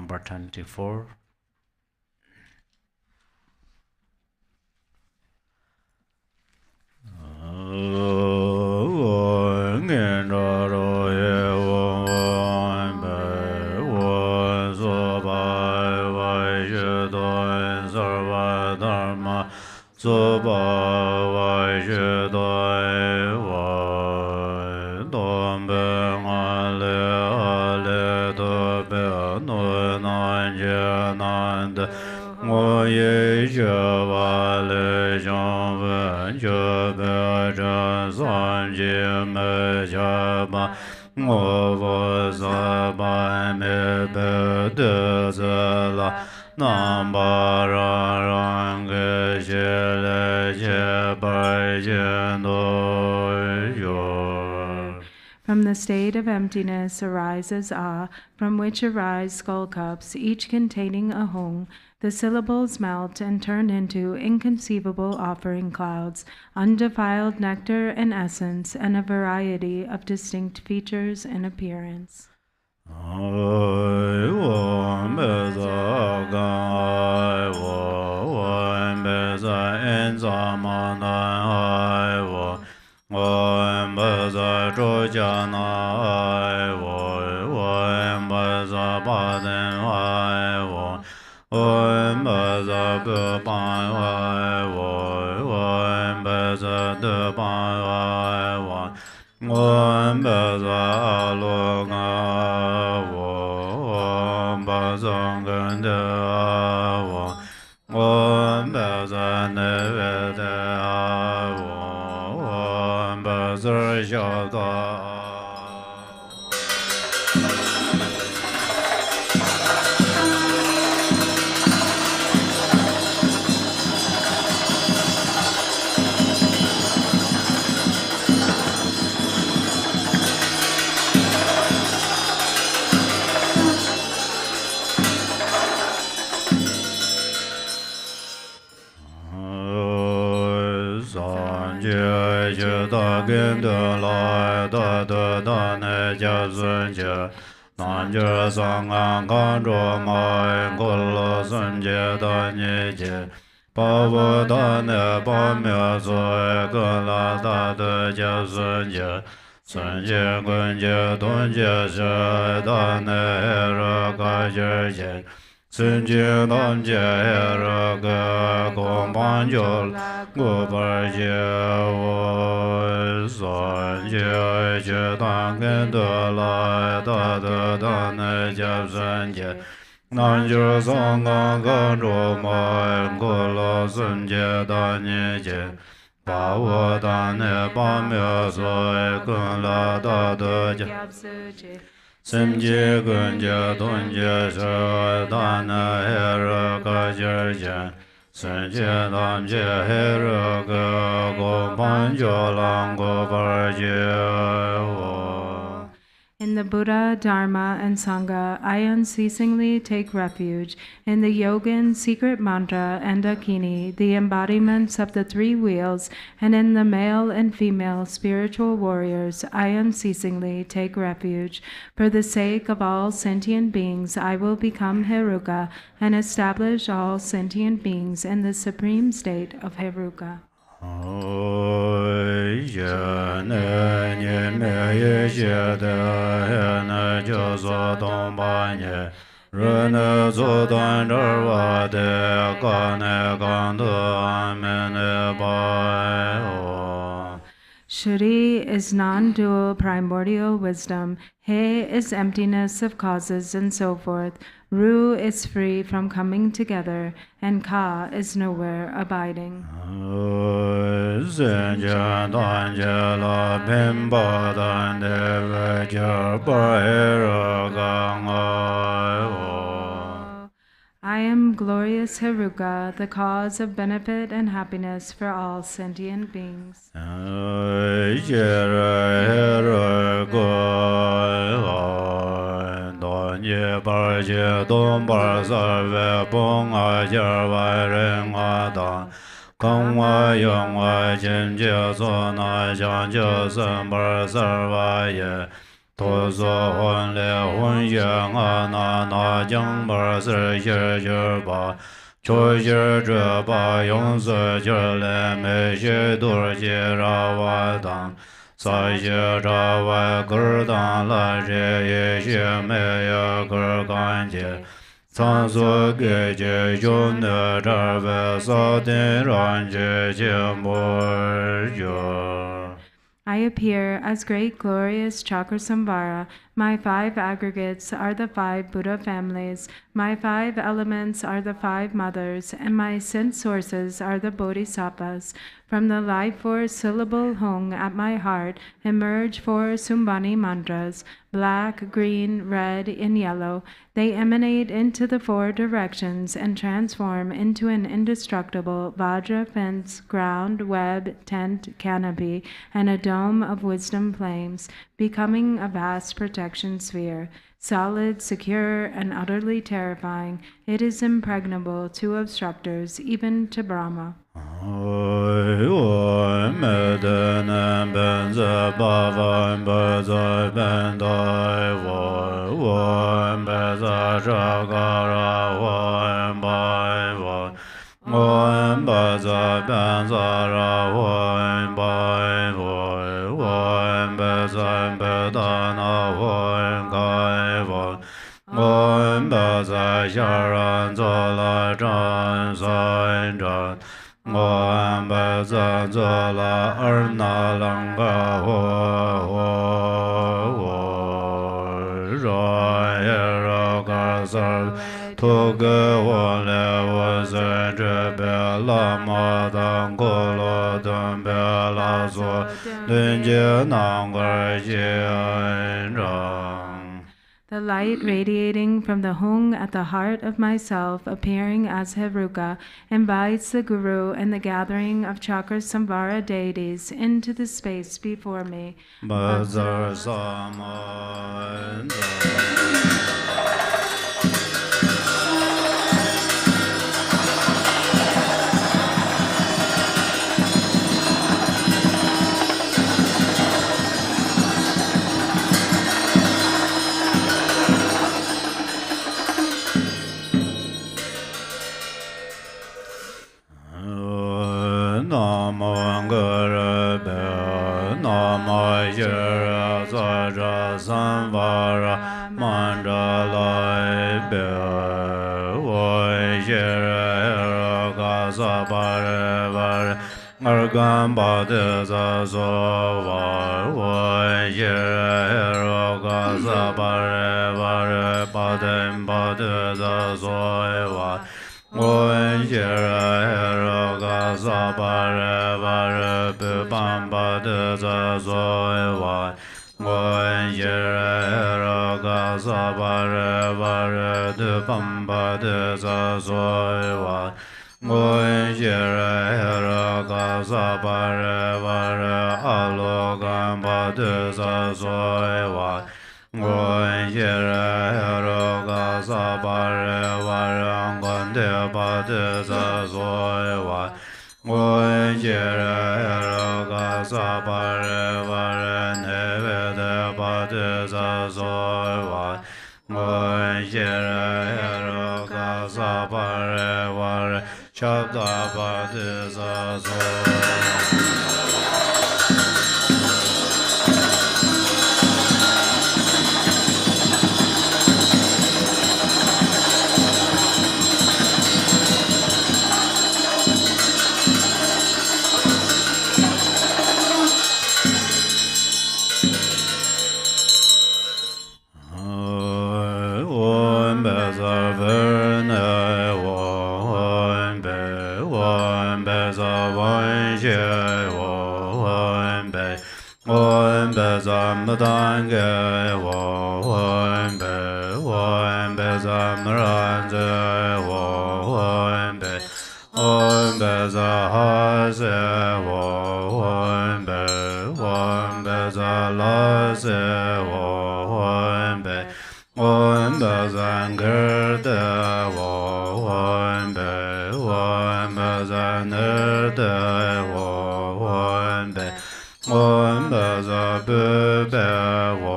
number 24. From the state of emptiness arises A, from which arise skull cups, each containing a hung. The syllables melt and turn into inconceivable offering clouds, undefiled nectar and essence, and a variety of distinct features and appearance. In the Buddha, Dharma, and Sangha, I unceasingly take refuge. In the Yogin, secret mantra, and Dakini, the embodiments of the three wheels, and in the male and female spiritual warriors, I unceasingly take refuge. For the sake of all sentient beings, I will become Heruka and establish all sentient beings in the supreme state of Heruka. Shri is non-dual primordial wisdom. He is emptiness of causes and so forth. Ru is free from coming together, and Ka is nowhere abiding. I am glorious Heruka, the cause of benefit and happiness for all sentient beings. To so hon le hon ye nga na jang bar ser ye ba. Cho ye zhe ba yong se je le me she Dorjee ra wa dang. Sa ye ra wa ger dang la je ye she me ye ger gan je. Sang su ge je yong ne zha ve sa den ran je je mo je. I appear as great glorious Cakrasamvara. My 5 aggregates are the 5 Buddha families. My 5 elements are the 5 mothers, and my sense sources are the bodhisattvas. From the life force syllable hung at my heart emerge 4 Sumbani mantras, black, green, red, and yellow. They emanate into the 4 directions and transform into an indestructible Vajra fence, ground, web, tent, canopy, and a dome of wisdom flames, becoming a vast protection sphere. Solid, secure, and utterly terrifying, it is impregnable to obstructors, even to Brahma. The light radiating from the hung at the heart of myself, appearing as Heruka, invites the Guru and the gathering of Cakrasamvara deities into the space before me. Cakrasamvara mandala be wo shira ga sa ba re argam ba de za so va wo shira ga sa ba re ba de za so va wo shira ga sa ba re bam ba de za so va One year ga sa ba re de bam ba de za so wa. One year ga sa ba re a lo ga ba de za so wa. One year ga sa ba re ga de ba de za so wa. One year ga sa ba re ne de ba de za so wa. One year ga sa ba re cha da ba de za so.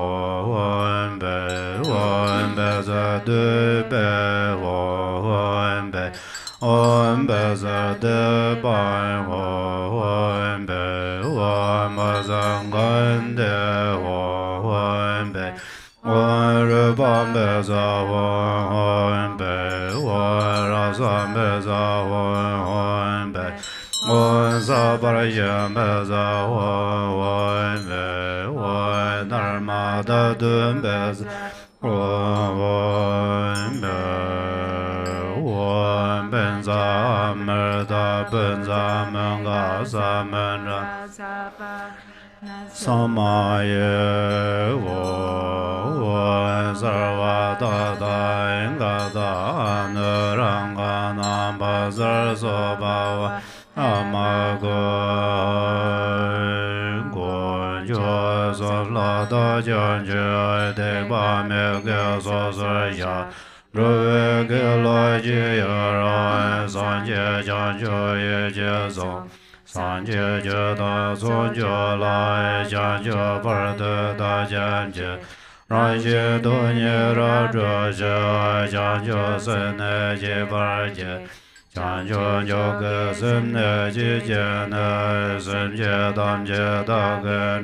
One Om Beza De Pai Om Be Om Mazangan De Om Be Om Rupam Beza Om Be Om Rasam Beza Om Be Om Saparayam Beza Om Be Om Narmada Dum Beza Om Be Om Benza Merda Benza Menga Samendra Samaye Om Sarva Tata Ingata Nuranga Namba Sar Soba Amago Gonjo Sala Da Janjo Deba Mege Sosaya Ruve Gelo Jiyara Sanje Janjo Ye Jezo Sanje Jeda Sonjo Lai Janjo Parda Da Janje Raje Donye Raja Janjo Sene Jibarje Janjo Joga Sene Jijene Sanje Damje Dagen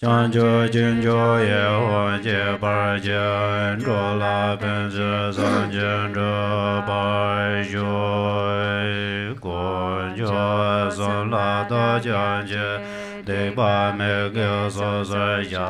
Janjo Jinjo Ye Hoje Barje Rola Benze Sanje Barjo Gonjo Sola Da Janje Deba Mege Sosaya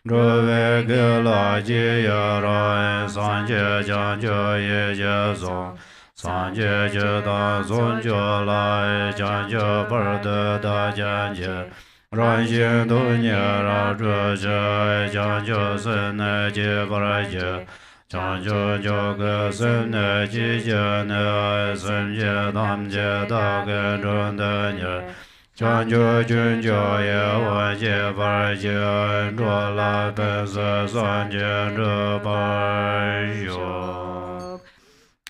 Rove Gela Jiyara Sanje Janjo Ye Jezo Sanje Jeda Zonjo Lai Janjo Parda Da Janje Ranjin Dunya Raja Janjo Sene Jibaraja Janjo Joga Sene Jijane Sanje Namje Dagen Rundanya Janjo Junjo Ye Wanje Barja Rola Benza Sanje Barjo.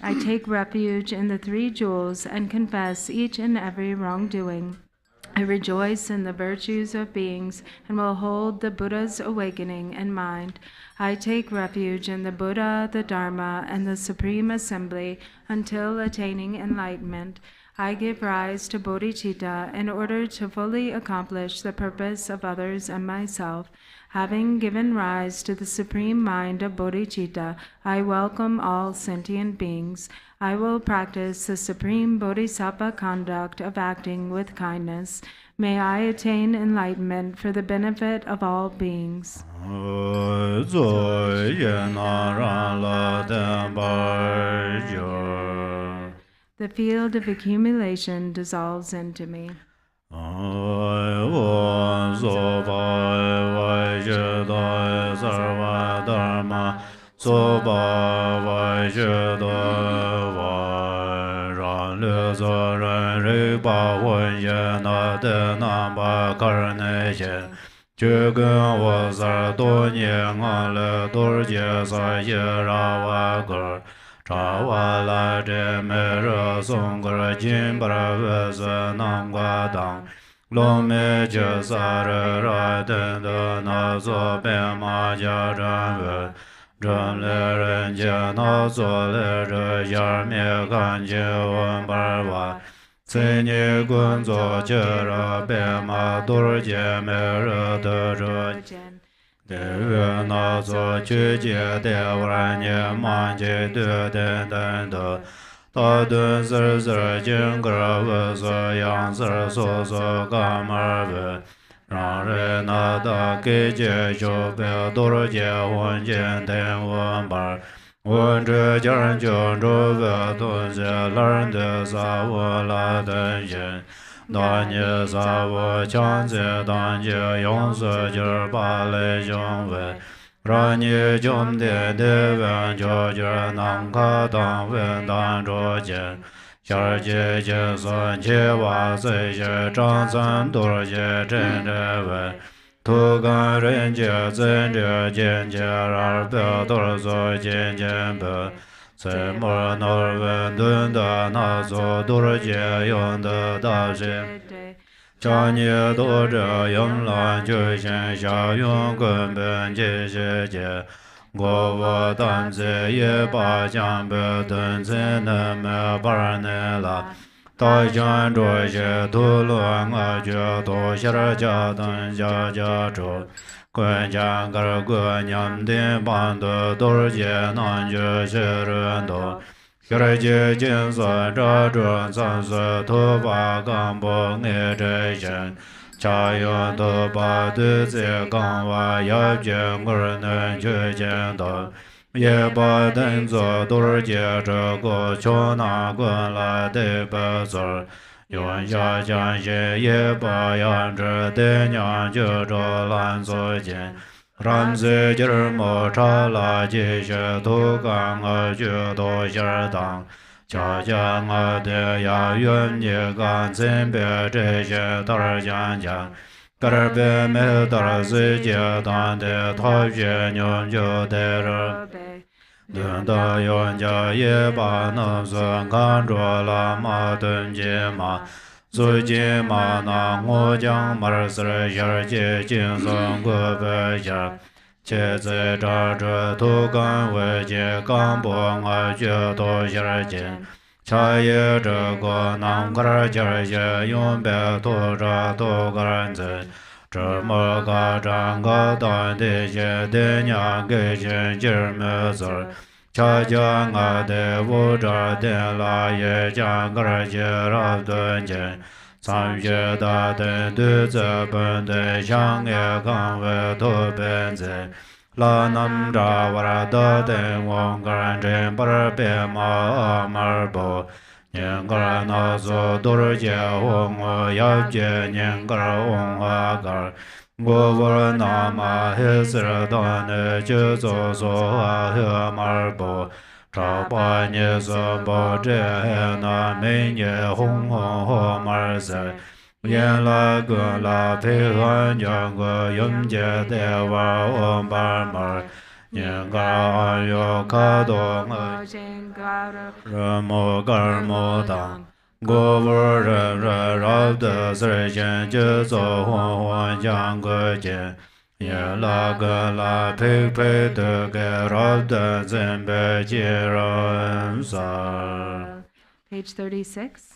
I take refuge in the three jewels and confess each and every wrongdoing. I rejoice in the virtues of beings and will hold the Buddha's awakening in mind. I take refuge in the Buddha, the Dharma, and the Supreme Assembly until attaining enlightenment. I give rise to bodhichitta in order to fully accomplish the purpose of others and myself. Having given rise to the supreme mind of bodhichitta, I welcome all sentient beings. I will practice the supreme bodhisattva conduct of acting with kindness. May I attain enlightenment for the benefit of all beings. The field of accumulation dissolves into me. Chawala de mera songra jimbara vesa namga dang Lome je sara ra den de na so pe ma ja ran ve Zhen le ren je na so le re yar me gan je wan bar wa Tse ni gun zo je ra pe ma dur je me re de re Dewe na so chu jie de wan ye man je de den den de Ta dun sir sir jing gra ve so yang sir so so ga mar ve Rang re na da ke jie jo pe dur jie wan jian den wan bar Wan zhe jian jian zhu ve dun jie lar de sa wo la den yin Dan ye sa wo qiang jie dan jie yong se jir ba le yong wei Ran ye jiong de de wen jiao jir nam ka dang wen dan zhuo jian Xiar jie jie sun qie wa zai jie zhang zan dur jie zhen zhe wei Tu gan ren jie zhen jie jian jie rar pe dur zo jian jian pe Cai mo nor wen dun da na zo dur jie yong de da zhe Jia nie du zhe yong lan ju xian xia yong gun ben jie xie jie Govo Tamze Ye Ba Jiang Be Dun Zin Ne Me Bar Ne La Da Jiang Zhuo Xie Tu Lu Nga Jue Tu Xir Jia Dun Jia Jia Zhu Guen Jiang Gar Gu Nyam Din Ban Du Dorjee Nan Ju Shi Ren Du Xir Ji Jin Sun Zha Zhun San Su Tu Ba Gang Bu Nge Zhe Shen Cha Yun Tu Ba Du Zi Gang Wa Yab Jin Gur Nun Ju Jin Du Ye Ba Den Zu Dorjee Zhe Gu Qiu Na Gun La De Be Zur Yun Xia Jiang Xie Ye Ba Yang Zhi De Nyang Ju Zhou Lan Zu Jin Ram Zi Jir Mo Cha La Ji Xie Tu Gang Ge Ju Du Xir Dang Cha Jia Nga De Ya Yun Ni Gan Zin Be Zhe Xie Dar Jiang Jiang Gar Be Me Dar Zi Jie Dan De Ta Xie Nyun Ju De Re Dun Da Yun Jia Ye Ba Nam Sun Kan Zhuo Lama Dun Ji Ma Zu Ji Ma Na Ngu Jiang Mar Sir Xir Ji Jin Sun Gu Be Xia Qie Zi Zha Zhi Tu Gan Wei Ji Gang Bo Nga Ju Du Xir Jin Cha Ye Zhe Gu Nam Gar Jir Xie Yun Be Tu Zha Tu Gan Zi Zhi Mo Ga Zhang Ga Dan Di Xie Di Nyang Ge Xin Jir Me Zir Cha Jia Nga De Wu Zha Den La Ye Jiang Gar Ji Rab Dun Jin Sam Xue Da Den Du Zi Ben De Xiang Ye Gang Wei Tu Ben Zi La Nam Zha Wa Da Den Wong Gar Zhen Bar Be Ma Mar Bo Nian Gar Na Su Dorjee Hong Wo Yab Jie Nian Gar Hong Ha Gar Gu Wu Na Ma He Sir Dan Ne Ju Zu Su Ha He Mar Bo Zhao Ba Ni Su Bo Zhe He Na Mei Ni Hong Hong Ho Mar Zi Yan La Gun La Pei Han Jiang Gu Yum Jie De Wa Om Bar Mar Nian Gar An Yu Ka Do Nga Re Mo Gar Mo Dang Gu Wu Re Re Rab De Sir Xian Ji Zu Huan Huan Jiang Gu Jin Yan La Gun La Pei Pei De Ge Rab De Zin Bei Ji Ren Sar. Page 36.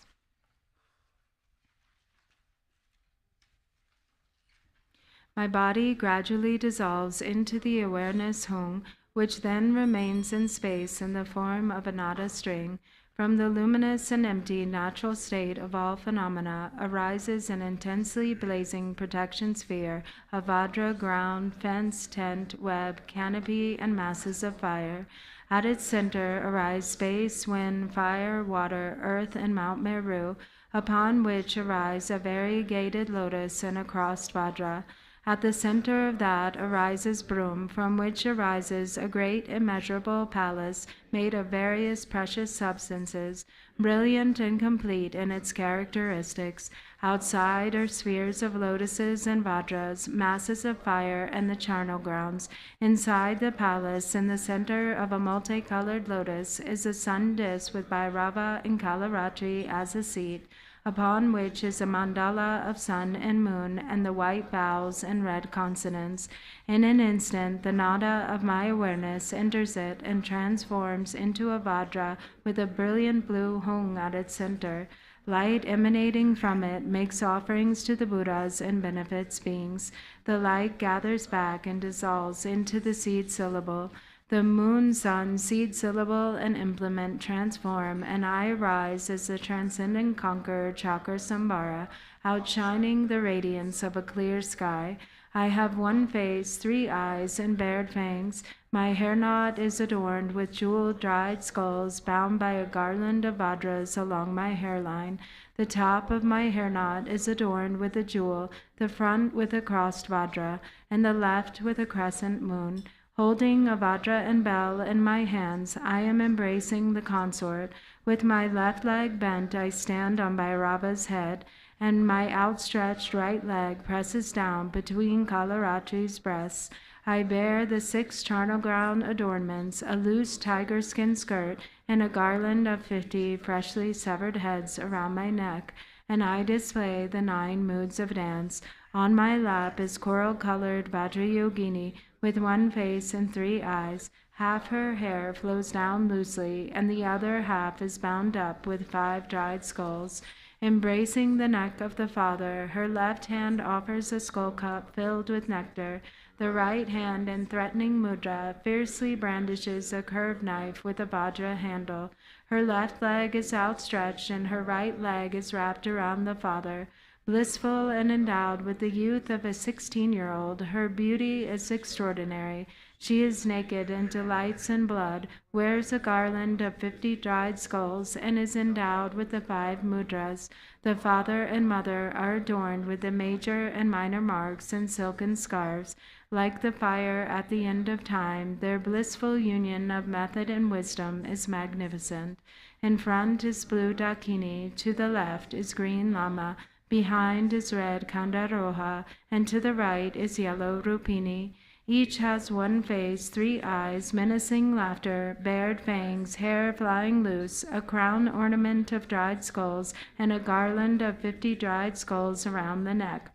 My body gradually dissolves into the awareness Hung, which then remains in space in the form of a nada string. From the luminous and empty natural state of all phenomena arises an intensely blazing protection sphere of Vajra, ground, fence, tent, web, canopy, and masses of fire. At its center arise space, wind, fire, water, earth, and Mount Meru, upon which arise a variegated lotus and a crossed Vajra. At the center of that arises Brahm, from which arises a great immeasurable palace made of various precious substances, brilliant and complete in its characteristics. Outside are spheres of lotuses and vajras, masses of fire, and the charnel grounds. Inside the palace, in the center of a multicolored lotus, is a sun disk with Bhairava and Kalaratri as a seat, upon which is a mandala of sun and moon and the white vows and red consonants. In an instant, the nada of my awareness enters it and transforms into a vajra with a brilliant blue hung at its center. Light emanating from it makes offerings to the Buddhas and benefits beings. The light gathers back and dissolves into the seed syllable. The moon, sun, seed syllable, and implement transform, and I arise as the transcendent conqueror Cakrasamvara, outshining the radiance of a clear sky. I have one face, 3 eyes, and bared fangs. My hair knot is adorned with jeweled dried skulls bound by a garland of vajras along my hairline. The top of my hair knot is adorned with a jewel, the front with a crossed vajra, and the left with a crescent moon. Holding a vajra and bell in my hands, I am embracing the consort. With my left leg bent, I stand on Bhairava's head, and my outstretched right leg presses down between Kalaratri's breasts. I bear the 6 charnel ground adornments, a loose tiger skin skirt, and a garland of 50 freshly severed heads around my neck, and I display the 9 moods of dance. On my lap is coral-colored Vajrayogini, with one face and 3 eyes. Half her hair flows down loosely, and the other half is bound up with 5 dried skulls. Embracing the neck of the father, her left hand offers a skull cup filled with nectar. The right hand, in threatening mudra, fiercely brandishes a curved knife with a vajra handle. Her left leg is outstretched, and her right leg is wrapped around the father. Blissful and endowed with the youth of a 16-year-old, her beauty is extraordinary. She is naked and delights in blood, wears a garland of 50 dried skulls, and is endowed with the 5 mudras. The father and mother are adorned with the major and minor marks and silken scarves. Like the fire at the end of time, their blissful union of method and wisdom is magnificent. In front is blue Dakini, to the left is green Lama, behind is red Kandaroha, and to the right is yellow Rupini. Each has one face, 3 eyes, menacing laughter, bared fangs, hair flying loose, a crown ornament of dried skulls, and a garland of 50 dried skulls around the neck.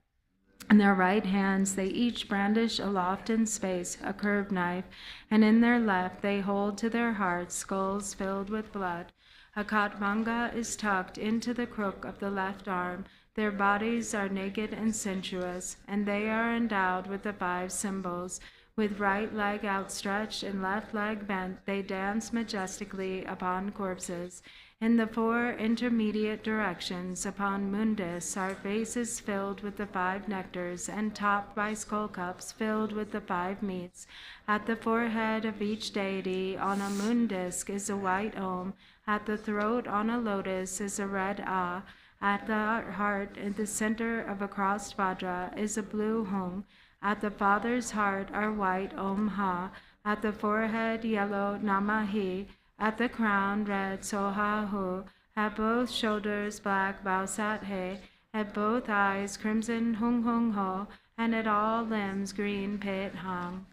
In their right hands they each brandish aloft in space a curved knife, and in their left they hold to their hearts skulls filled with blood. A katmanga is tucked into the crook of the left arm. Their bodies are naked and sensuous, and they are endowed with the 5 symbols. With right leg outstretched and left leg bent, they dance majestically upon corpses. In the 4 intermediate directions upon mundus are vases filled with the 5 nectars and topped by skull cups filled with the 5 meats. At the forehead of each deity on a moon disk is a white om. At the throat on a lotus is a red ah. At the heart, in the center of a crossed vajra, is a blue hong. At the father's heart are white om ha. At the forehead, yellow namahi. At the crown, red soha hu. At both shoulders, black bausat he. At both eyes, crimson hung hung ho. And at all limbs, green pit hang.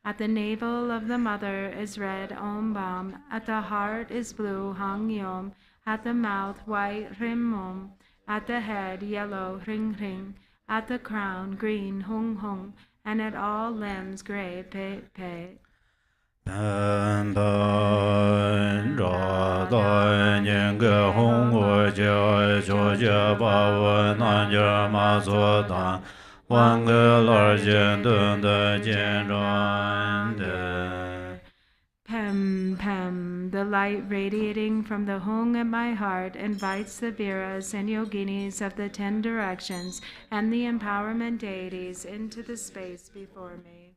At the navel of the mother is red om bam. At the heart is blue hang yom. At the mouth, white rim om. At the head, yellow ring ring. At the crown, green hung hung. And at all limbs, gray pit pit. Ban ban ra da nian ge hong wo jie jiu jie ba wen nan jie ma zuo dan wan ge lar jian dun de jian ran de. Pem, pem, the light radiating from the hung in my heart invites the viras and yoginis of the 10 directions and the empowerment deities into the space before me.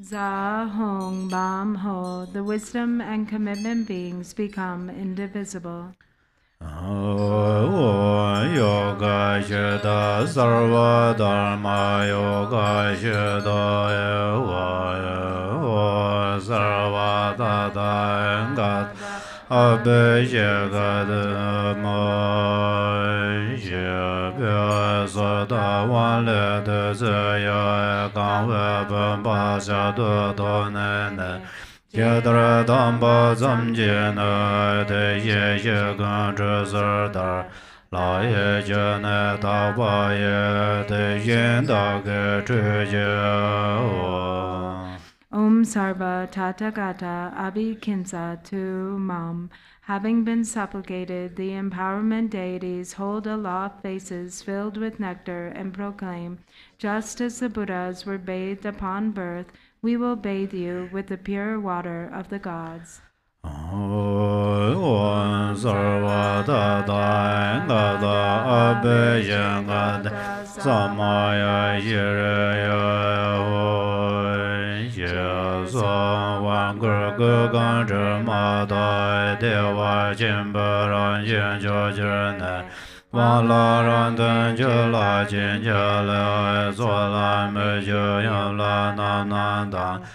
Za Hong Bam Ho, the wisdom and commitment beings become indivisible. Yoga Shida Sarva Dharma Yoga Shida Eva Sarva Tata Engat Abhishekad Ma Shibya Sada Wanle De Zaya Kanwe Pempa Shadu Tonene Yadra Damba Zamjena De Ye Gan Zardar La Ye Jene Dawa Ye De Yin Da Ge Om Sarva Tathagata Abhikinsa Tu Mam. Having been supplicated, the empowerment deities hold aloft vases filled with nectar and proclaim, just as the Buddhas were bathed upon birth, we will bathe you with the pure water of the gods. Om Sarva Tata Engada Abhishekad Samaya Shiraya Wan Gurgu Ganjar Mata Dewa Chimbaran Yin Jojirne Wan La Ran Tan Jula Jin Jala Zola Mejo Yan La Nam Nan Dan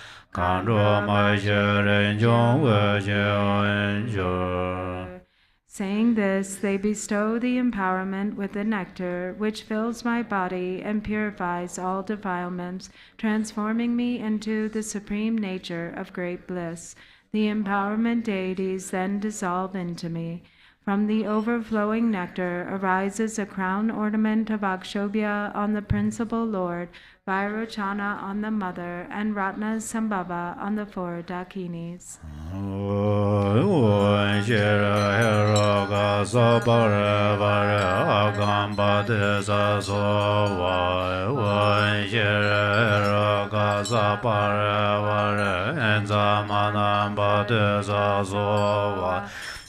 Saying this, they bestow the empowerment with the nectar, which fills my body and purifies all defilements, transforming me into the supreme nature of great bliss. The empowerment deities then dissolve into me. From the overflowing nectar arises a crown ornament of Akshobhya on the principal Lord, Vairochana on the mother, and Ratna Sambhava on the four Dakinis.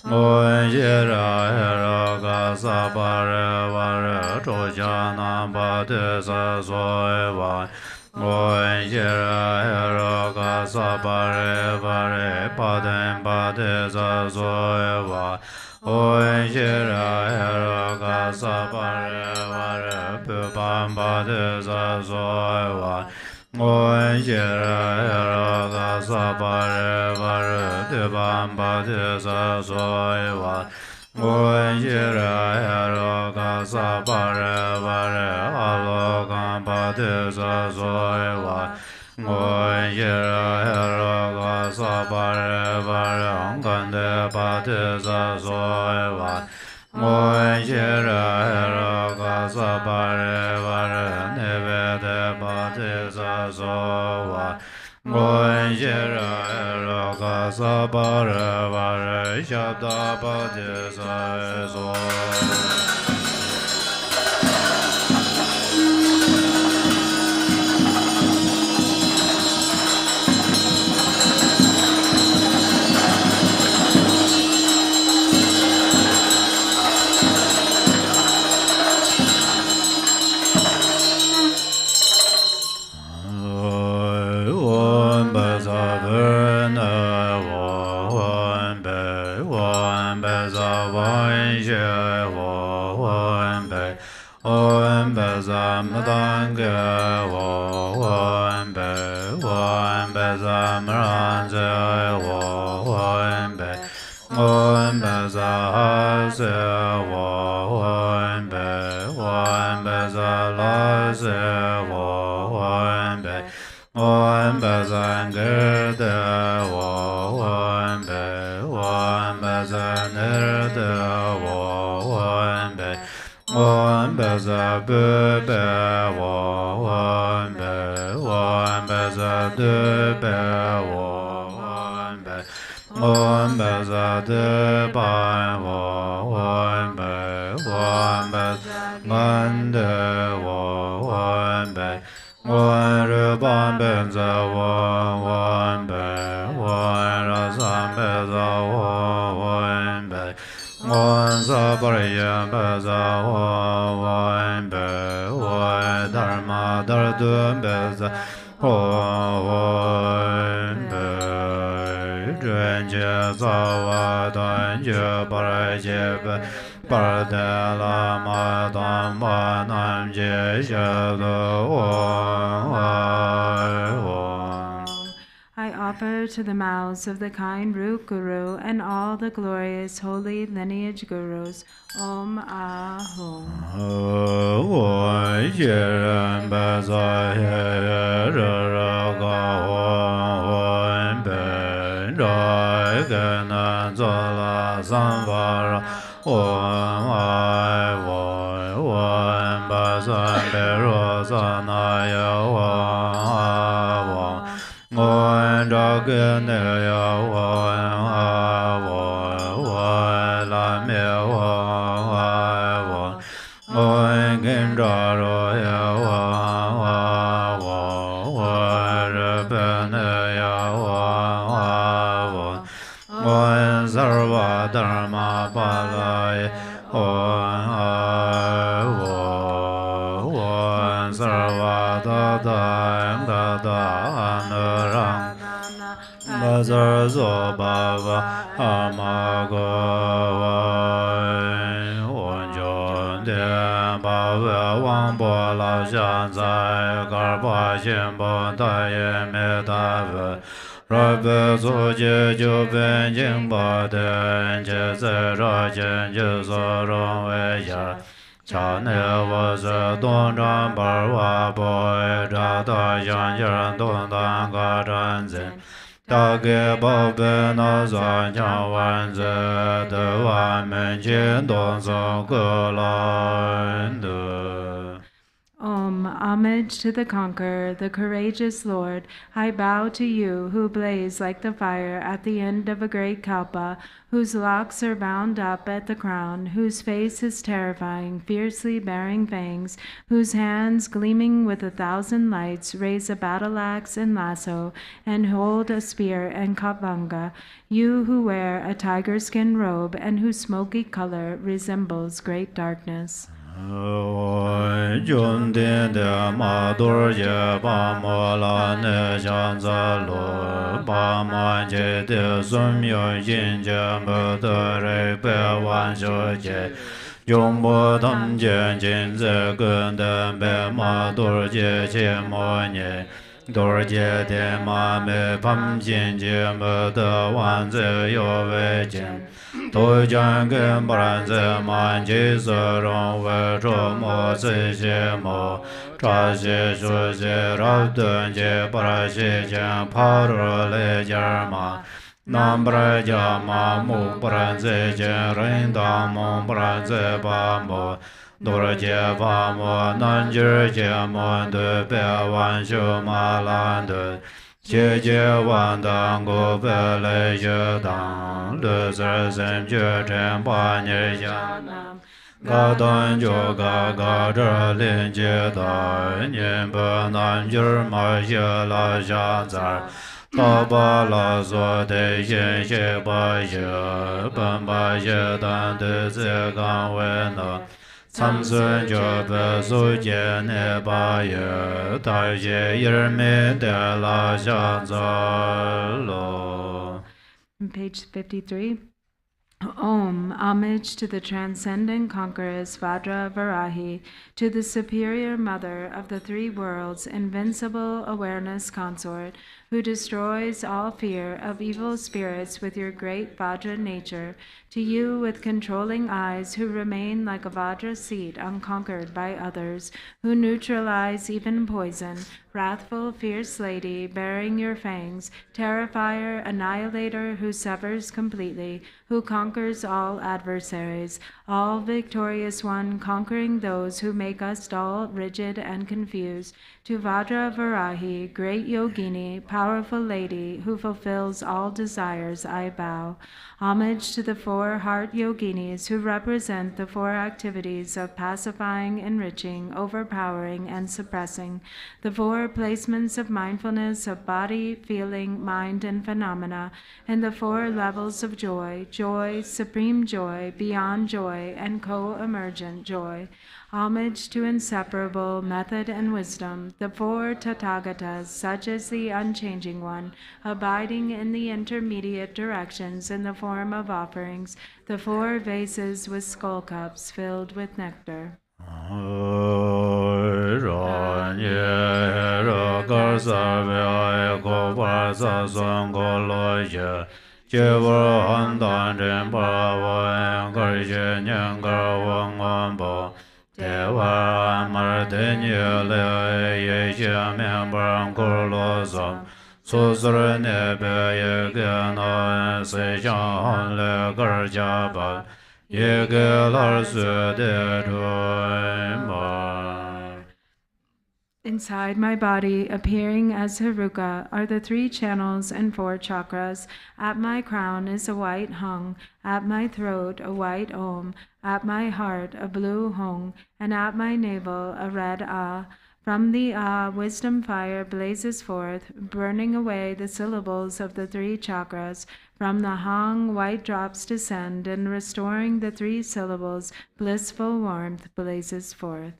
Om Shira Hera Gasa Pare Vare Chojana Bade Sa Soeva Om Shira Hera Gasa Pare Vare Paden Bade Sa Soeva Om Shira Hera Gasa Pare Vare Pupan Bade Sa Soeva Om Shira Hera Gasa Pare Vare Pupan Bade Sa Soeva Om Shira Hera Gasa Pare Vare Alokan Bade Sa Soeva Om Shira Hera Gasa Pare Vare Angande Bade Sa Soeva Om Shira Hera Gasa Pare Vare Nevede Bade Sa Soeva Om Shira Hera Gasa Pare Vare Shabda Bade Sa Soeva Juen Je Zawa Dan Je Bar Je Bar De Lama Dan Ba Nam Je Je I offer to the mouths of the kind root guru and all the glorious holy lineage gurus. Om Ahum. Rabbe Zoje Joben Jingba Den Je Ze Ra Jen Je So Rong Wei Ya Cha Ne Wa Se Don Zhan Bar Wa Bo E Zha Da Yang Yen Don Dan Ga Zhan Zin Da Ge Ba Be Na Zan Jiang Wan Ze De Wan Men Jin Don Song Ge Lan De. Om, homage to the conqueror, the courageous Lord. I bow to you, who blaze like the fire at the end of a great kalpa, whose locks are bound up at the crown, whose face is terrifying, fiercely bearing fangs, whose hands, gleaming with 1,000 lights, raise a battle axe and lasso, and hold a spear and kavanga. You who wear a tiger skin robe, and whose smoky color resembles great darkness. Jun Din De Ma Dorjee Ba Mo La Ne Xiang Za Lu Ba Ma Je De Sun Yun Yin Je Mo De Rei Be Wan Xiu Jie Jung Bo Tam Jian Jin Ze Gun De Be Ma Dorjee Qie Mo Nye Dorjee De Ma Me Pam Jin Je Mo De Wan Ze Yo Wei Jin Do Jian Gen Baran Ze Man Ji Se Rong Wei Zhuo Mo Zi Xie Mo Cha Xie Shu Xie Rao Dun Jie Bara Xie Jian Pa Ru Le Jian Ma Nam Bara Jia Ma Mu Baran Ze Jian Ren Dang Mong Baran Ze Ba Mo Dorjee Ba Mo Nan Jir Jie Mo De Be Wan Xiu Ma Lan De Jie Jie Wan Dang Gu Be Le Xue Dang Le Zi Zhen Jue Chen Ba Nye Xiang Ga Dan Jo Ga Ga Zhe Lin Jie Da Nian Be Nan Jir Ma Xie La Xiang Zar Da Ba La So De Yin Xie Ba Xie Ben Ba Xie Dan De Zi Gang Wei Na Cam Sun Jo Be Su Jie Ne Ba Ye Da Xie Yir Mi De La Xiang Zar Lo. Page 53. Om, homage to the transcendent conqueress Vajra Varahi, to the superior mother of the three worlds, invincible awareness consort, who destroys all fear of evil spirits with your great Vajra nature, to you with controlling eyes who remain like a Vajra seed unconquered by others, who neutralize even poison, wrathful, fierce lady, bearing your fangs, terrifier, annihilator who severs completely, who conquers all adversaries, all victorious one, conquering those who make us dull, rigid, and confused, to Vajra Varahi, great yogini, powerful lady, who fulfills all desires, I bow. Homage to the four heart yoginis who represent the four activities of pacifying, enriching, overpowering, and suppressing, the four placements of mindfulness of body, feeling, mind, and phenomena, and the four levels of joy, joy, supreme joy, beyond joy, and co-emergent joy. Homage to inseparable method and wisdom, the four Tathagatas, such as the unchanging one, abiding in the intermediate directions in the form of offerings, the four vases with skull cups filled with nectar. Inside my body, appearing as Haruka, are the three channels and four chakras. At my crown is a white hung, at my throat a white om, at my heart a blue hong, and at my navel a red ah. From the ah, wisdom fire blazes forth, burning away the syllables of the three chakras. From the hong, white drops descend, and restoring the three syllables, blissful warmth blazes forth.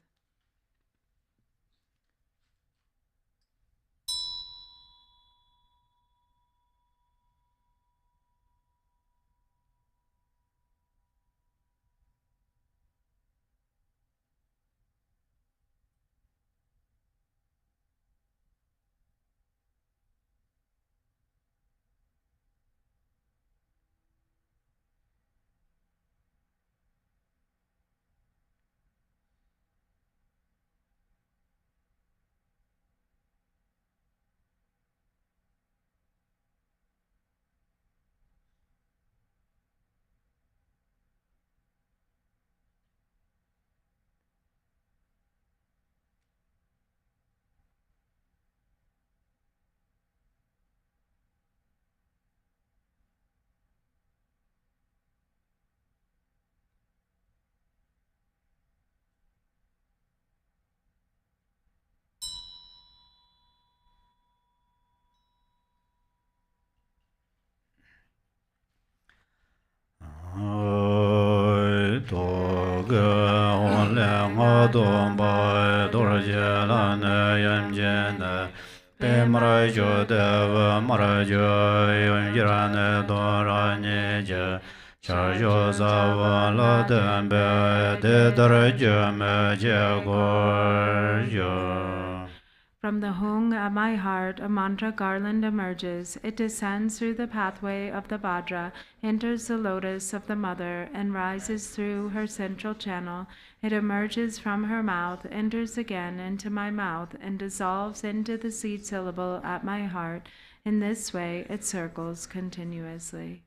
From the hung at my heart, a mantra garland emerges. It descends through the pathway of the Vajra, enters the lotus of the mother, and rises through her central channel. It emerges from her mouth, enters again into my mouth, and dissolves into the seed syllable at my heart. In this way, it circles continuously.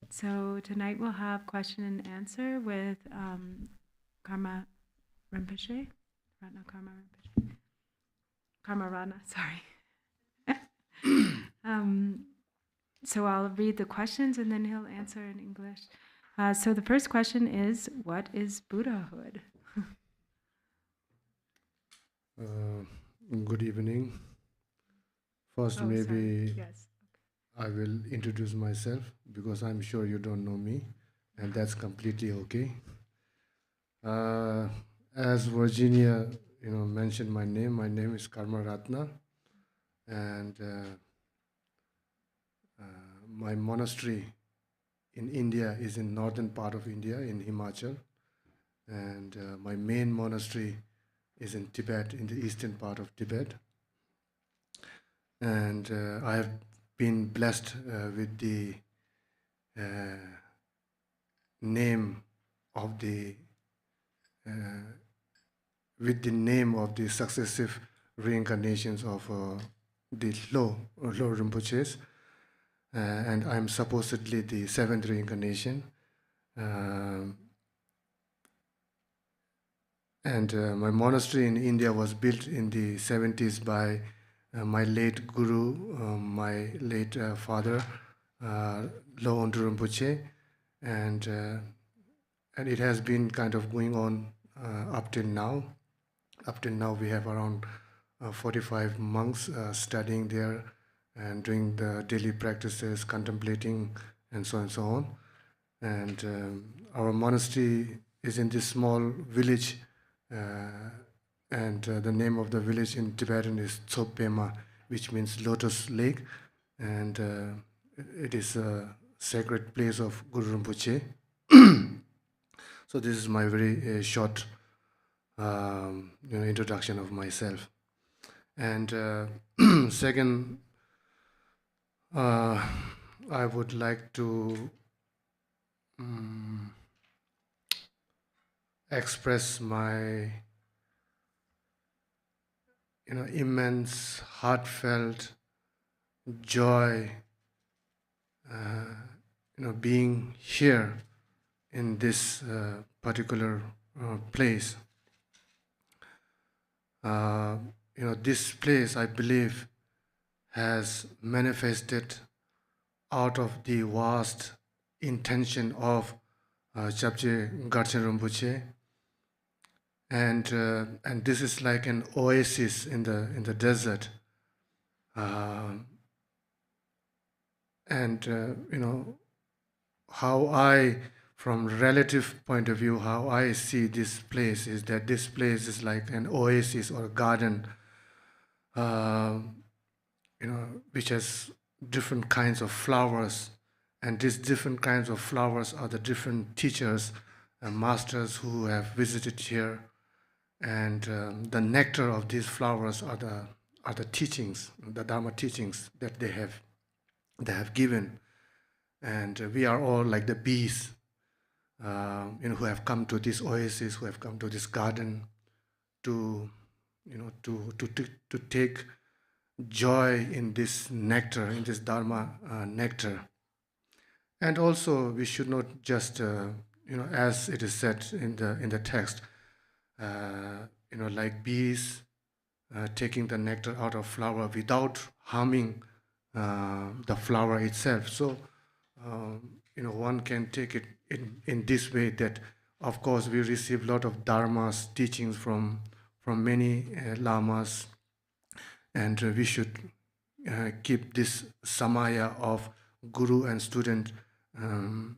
So tonight we'll have question and answer with Karma Rinpoche, Ratna Karma Rinpoche, Karma Ratna, sorry. So I'll read the questions and then he'll answer in English. So the first question is, what is Buddhahood? Good evening. First, maybe yes. I will introduce myself because I'm sure you don't know me, and that's completely okay. As Virginia, mentioned my name is Karma Ratna, and my monastery in India is in northern part of India, in Himachal, and my main monastery is in Tibet, in the eastern part of Tibet. And I have been blessed with the name of the successive reincarnations of the Lo Rinpoches, and I'm supposedly the seventh reincarnation. And my monastery in India was built in the 70s by my late guru, my late father, Lo Rinpoche, and it has been kind of going on up till now. Up till now, we have around 45 monks studying there and doing the daily practices, contemplating, and so on and so on. And our monastery is in this small village, and the name of the village in Tibetan is Tsopema, which means lotus lake, and it is a sacred place of Guru Rinpoche. So this is my very short introduction of myself. And second, I would like to express my immense heartfelt joy being here in this particular place. This place, I believe, has manifested out of the vast intention of Chapje Garchen Rinpoche, and this is like an oasis in the desert, and how I, from relative point of view, how I see this place is that this place is like an oasis or a garden, which has different kinds of flowers, and these different kinds of flowers are the different teachers and masters who have visited here, and the nectar of these flowers are the teachings, the Dharma teachings that they have given, and we are all like the bees, who have come to this oasis, who have come to this garden to take joy in this nectar, in this Dharma nectar. And also, we should not just, as it is said in the text, like bees taking the nectar out of flower without harming the flower itself. So, one can take it in this way that, of course, we receive a lot of dharmas, teachings from many lamas, and we should keep this samaya of guru and student, in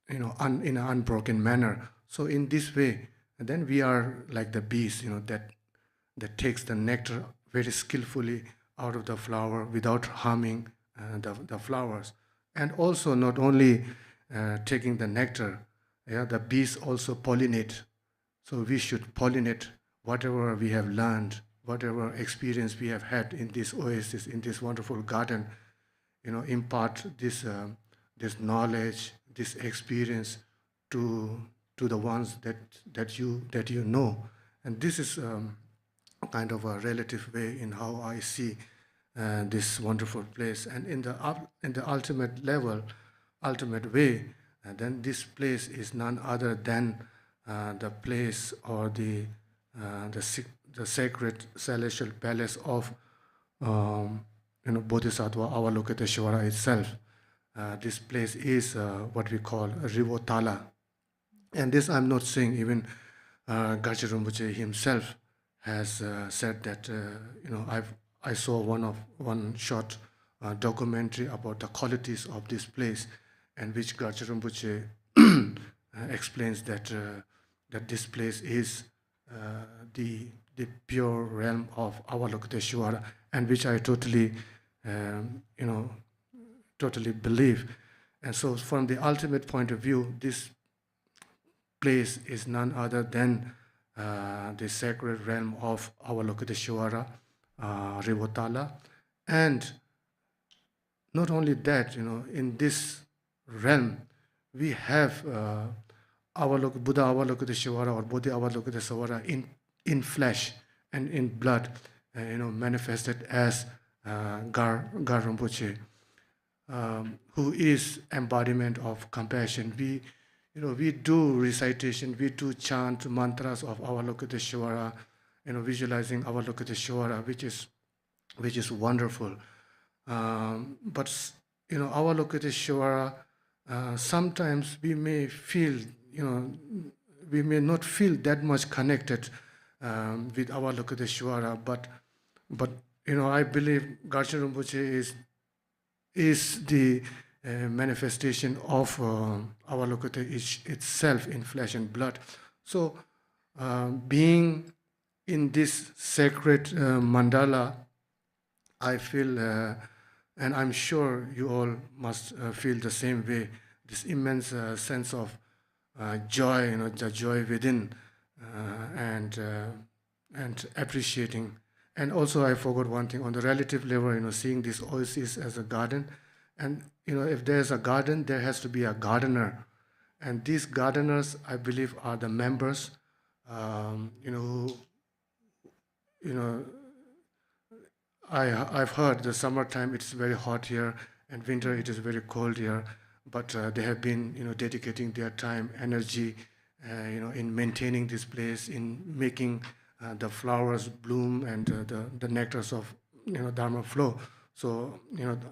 an unbroken manner. So in this way, then we are like the bees, that takes the nectar very skillfully out of the flower without harming the flowers. And also not only taking the nectar, the bees also pollinate. So we should pollinate whatever we have learned, whatever experience we have had in this oasis, in this wonderful garden, impart this knowledge, this experience to the ones that you know. And this is kind of a relative way in how I see this wonderful place. And in the ultimate level, ultimate way, then this place is none other than the place or the sacred celestial palace of Bodhisattva Avalokiteshvara itself. This place is what we call Rivotala. And this I'm not saying, even Garchen Rinpoche himself has said that, I saw one short documentary about the qualities of this place, and which Garchen Rinpoche explains that this place is the pure realm of Avalokiteshvara, and which I totally believe. And so from the ultimate point of view, this place is none other than the sacred realm of Avalokiteshvara, Rivotala. And not only that, in this realm, we have Buddha Avalokiteshvara or Bodhi Avalokiteshvara in flesh and in blood, manifested as Gar Rinpoche, who is embodiment of compassion. We do recitation, we do chant mantras of Avalokiteshvara, visualizing Avalokiteshvara, which is wonderful. But Avalokiteshvara, sometimes we may feel, we may not feel that much connected with Avalokiteshvara, but I believe Garchen Rinpoche is the manifestation of Avalokiteshvara itself in flesh and blood. So being in this sacred mandala, I feel, and I'm sure you all must feel the same way, this immense sense of joy, the joy within, and appreciating. And also I forgot one thing, on the relative level, seeing this oasis as a garden. And if there's a garden, there has to be a gardener. And these gardeners, I believe, are the members, I've heard the summertime it's very hot here, and winter it is very cold here. But they have been, dedicating their time, energy, in maintaining this place, in making the flowers bloom and the nectars of, Dharma flow. So,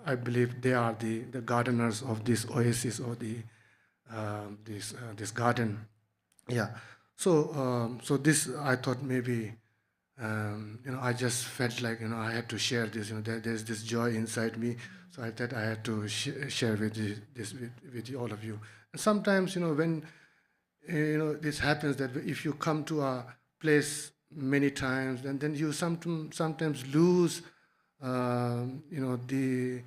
I believe they are the gardeners of this oasis or this garden. Yeah. So this, I thought maybe, I just felt like, I had to share this. There's this joy inside me, so I thought I had to share with all of you. And sometimes, when this happens, that if you come to a place many times, and then you sometimes lose, the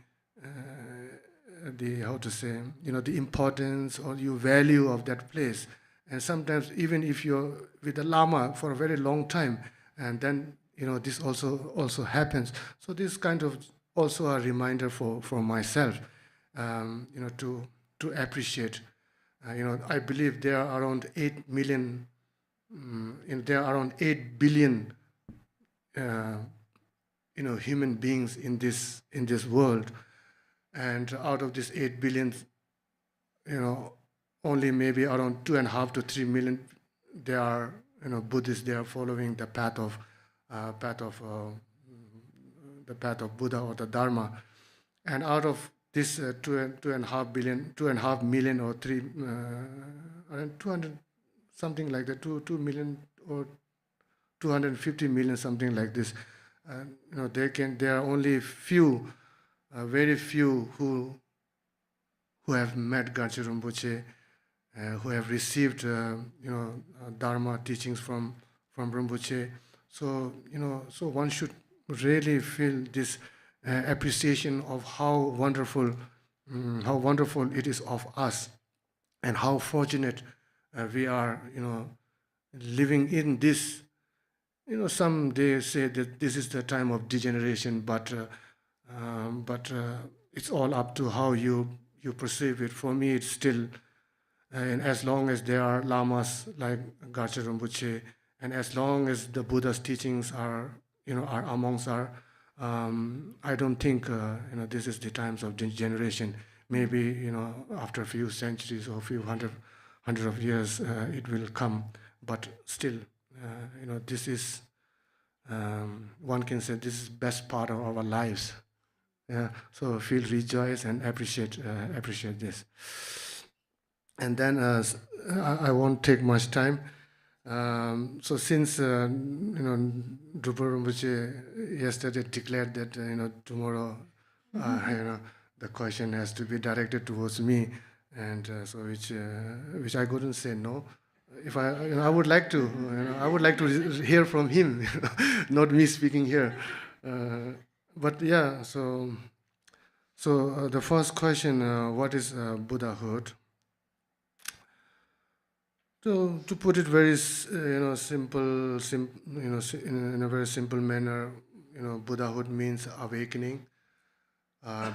how to say, the importance or your value of that place. And sometimes even if you're with the Lama for a very long time, and then this also happens. So this kind of also a reminder for myself, to appreciate. I believe there are around 8 million, there are around 8 billion, human beings in this world, and out of this 8 billion, only maybe around 2.5 to 3 million, they are Buddhists. They are following the path of Buddha or the Dharma, and out of this 2.5 million or 200 something like that, 2 million or 250 million, something like this. There are only few, very few who have met Garchen Rinpoche, who have received Dharma teachings from Rinpoche. So so one should really feel this appreciation of how wonderful it is of us, and how fortunate we are, living in this. Some they say that this is the time of degeneration, but it's all up to how you perceive it. For me, it's still, and as long as there are lamas like Garchen Rinpoche, and as long as the Buddha's teachings are amongst our, I don't think this is the times of degeneration. Maybe after a few centuries or a few hundred of years, it will come. But still, this is one can say this is best part of our lives. Yeah. So feel rejoice and appreciate this. And then I won't take much time. So since Drupon Rinpoche yesterday declared that tomorrow the question has to be directed towards me, and so which I couldn't say no. If I would like to hear from him, not me speaking here. But yeah, so the first question, what is Buddhahood? To put it very simple, in a very simple manner, Buddhahood means awakening,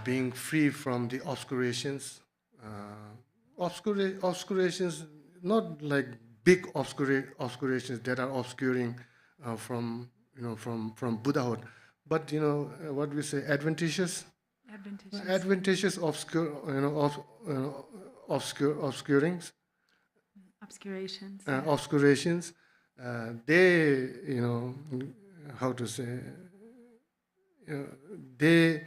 being free from the obscurations. Obscurations, not like big obscurations that are obscuring from Buddhahood, but what we say, adventitious obscurings. Obscurations, they, how to say, they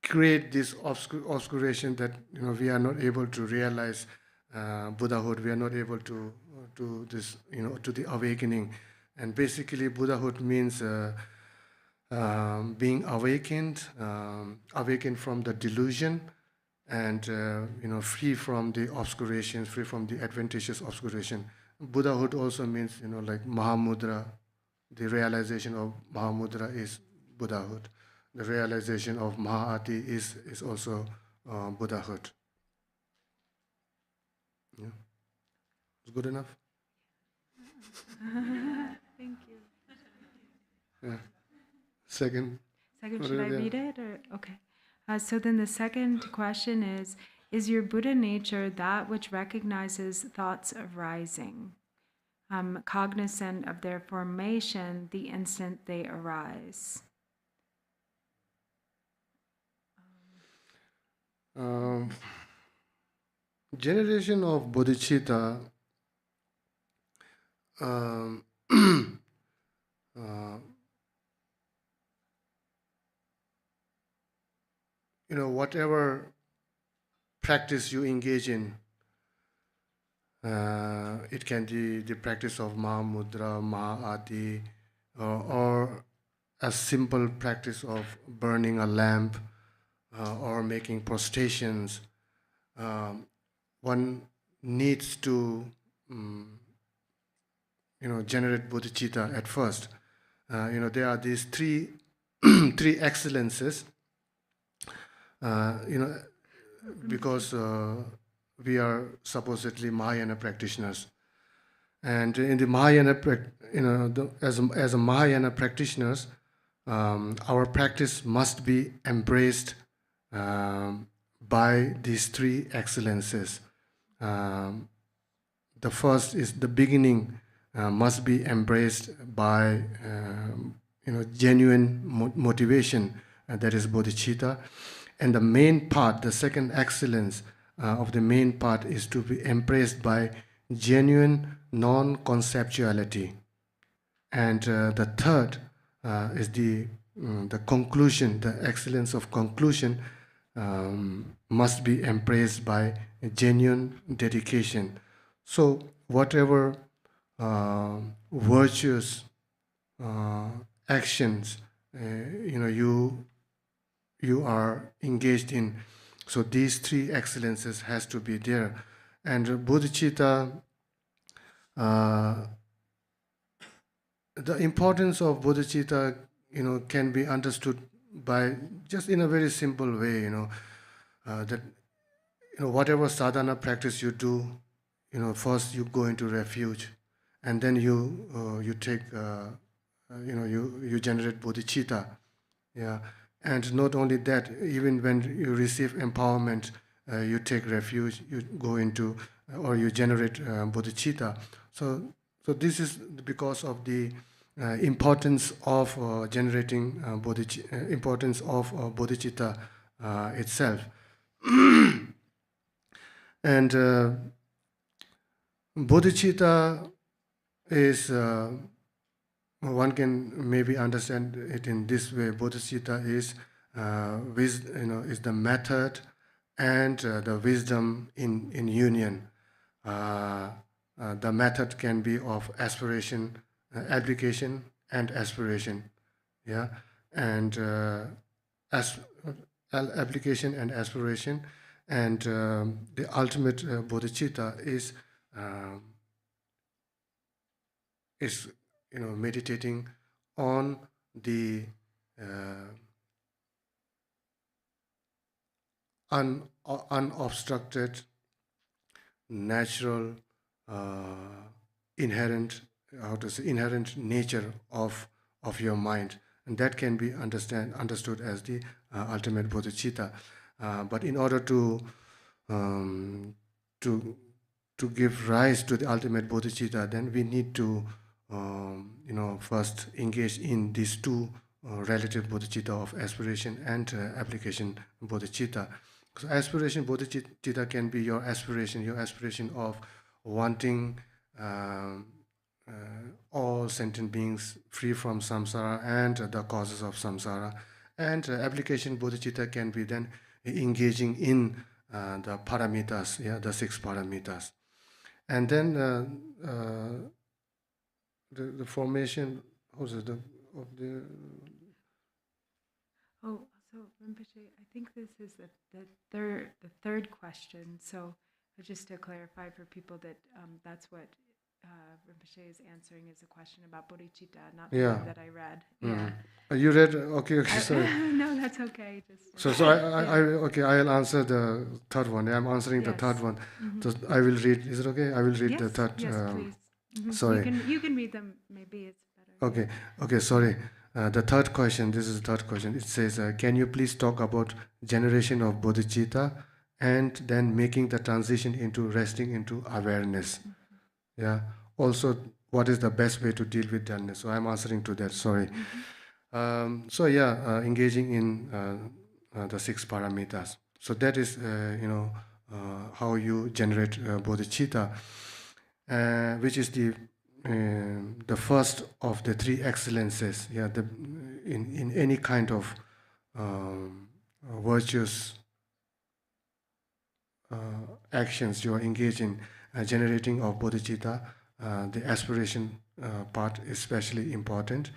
create this obscuration that we are not able to realize Buddhahood. We are not able to this, to the awakening. And basically, Buddhahood means being awakened, awakened from the delusion, and free from the obscurations, free from the adventitious obscuration. Buddhahood also means like Mahamudra. The realization of Mahamudra is Buddhahood. The realization of Mahāti is also Buddhahood. Yeah, it's good enough. Thank you. Yeah. Second. Should I read it or okay? So then the second question is your Buddha nature that which recognizes thoughts arising, cognizant of their formation the instant they arise? Generation of bodhichitta whatever practice you engage in, it can be the practice of Mahamudra, Mahāti, or a simple practice of burning a lamp or making prostrations. One needs to generate bodhicitta at first. There are these three excellences. Because we are supposedly Mahayana practitioners, and in the Mahayana, as a Mahayana practitioners, our practice must be embraced by these three excellences. The first is the beginning must be embraced by genuine motivation, that is bodhicitta. And the main part, the second excellence of the main part, is to be embraced by genuine non-conceptuality. And the third is the conclusion, the excellence of conclusion must be embraced by genuine dedication. So whatever virtuous actions you are engaged in, so these three excellences has to be there. And bodhicitta, the importance of bodhicitta can be understood by just in a very simple way, that whatever sadhana practice you do, first you go into refuge, and then you take you generate bodhicitta. Yeah. And not only that, even when you receive empowerment, you take refuge, you go into, or you generate bodhicitta. So this is because of the importance of generating importance of bodhichitta itself. And bodhichitta is, one can maybe understand it in this way. Bodhichitta is is the method and the wisdom in union. The method can be of aspiration, application, and aspiration. Yeah, and application and aspiration, and the ultimate bodhicitta is meditating on the unobstructed, natural, inherent nature of your mind, and that can be understood as the ultimate bodhicitta. But in order to give rise to the ultimate bodhicitta, then we need to first engage in these two relative bodhicitta of aspiration and application bodhicitta. So aspiration bodhicitta can be your aspiration of wanting all sentient beings free from samsara and the causes of samsara. And application bodhicitta can be then engaging in the paramitas, the 6 paramitas. And then the formation of the Oh, so Rinpoche, I think this is the third question. So just to clarify for people that that's what Rinpoche is answering is a question about bodhicitta, not the one that I read. Yeah. You read? Okay, sorry. No, that's okay. So I'll answer the third one. I'm answering the third one. So I will read. Is it okay? I will read the third. Yes, please. Sorry. You can read them. Maybe it's better. Okay. Sorry. The third question. This is the third question. It says, "Can you please talk about generation of bodhicitta and then making the transition into resting into awareness?" Yeah. Also, what is the best way to deal with dullness? So I'm answering to that. Sorry. Engaging in the 6 paramitas. So that is, how you generate bodhicitta, which is the first of the 3 excellences. Yeah, in any kind of virtuous actions you are engaged in, generating of bodhicitta, the aspiration part is especially important.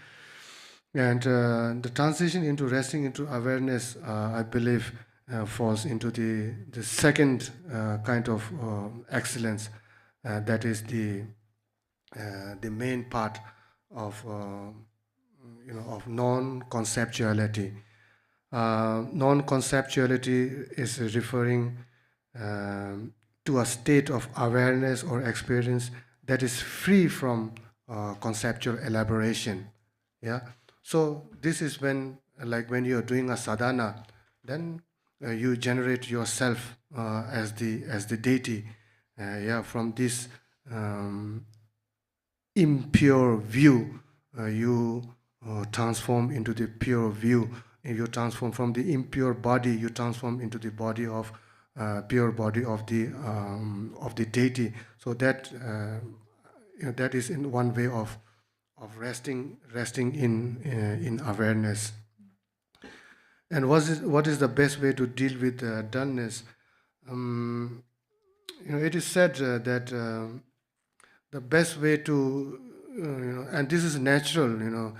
And the transition into resting into awareness, I believe, falls into the second kind of excellence, that is the main part of of non-conceptuality. Non-conceptuality is referring to a state of awareness or experience that is free from conceptual elaboration. Yeah. So this is when you are doing a sadhana, then you generate yourself as the deity. From this impure view, you transform into the pure view. You transform from the impure body. You transform into the body of pure body of the deity. So that that is in one way of resting in awareness. And what is the best way to deal with dullness? It is said that the best way to and this is natural.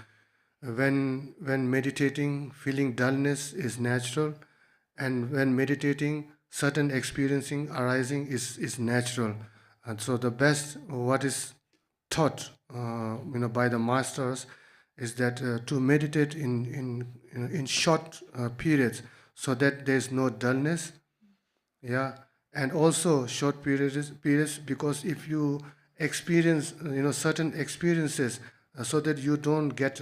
When meditating, feeling dullness is natural, and when meditating, certain experiencing arising is natural. And so the best what is taught by the masters is that to meditate in short periods, so that there is no dullness. And also short periods, because if you experience certain experiences, so that you don't get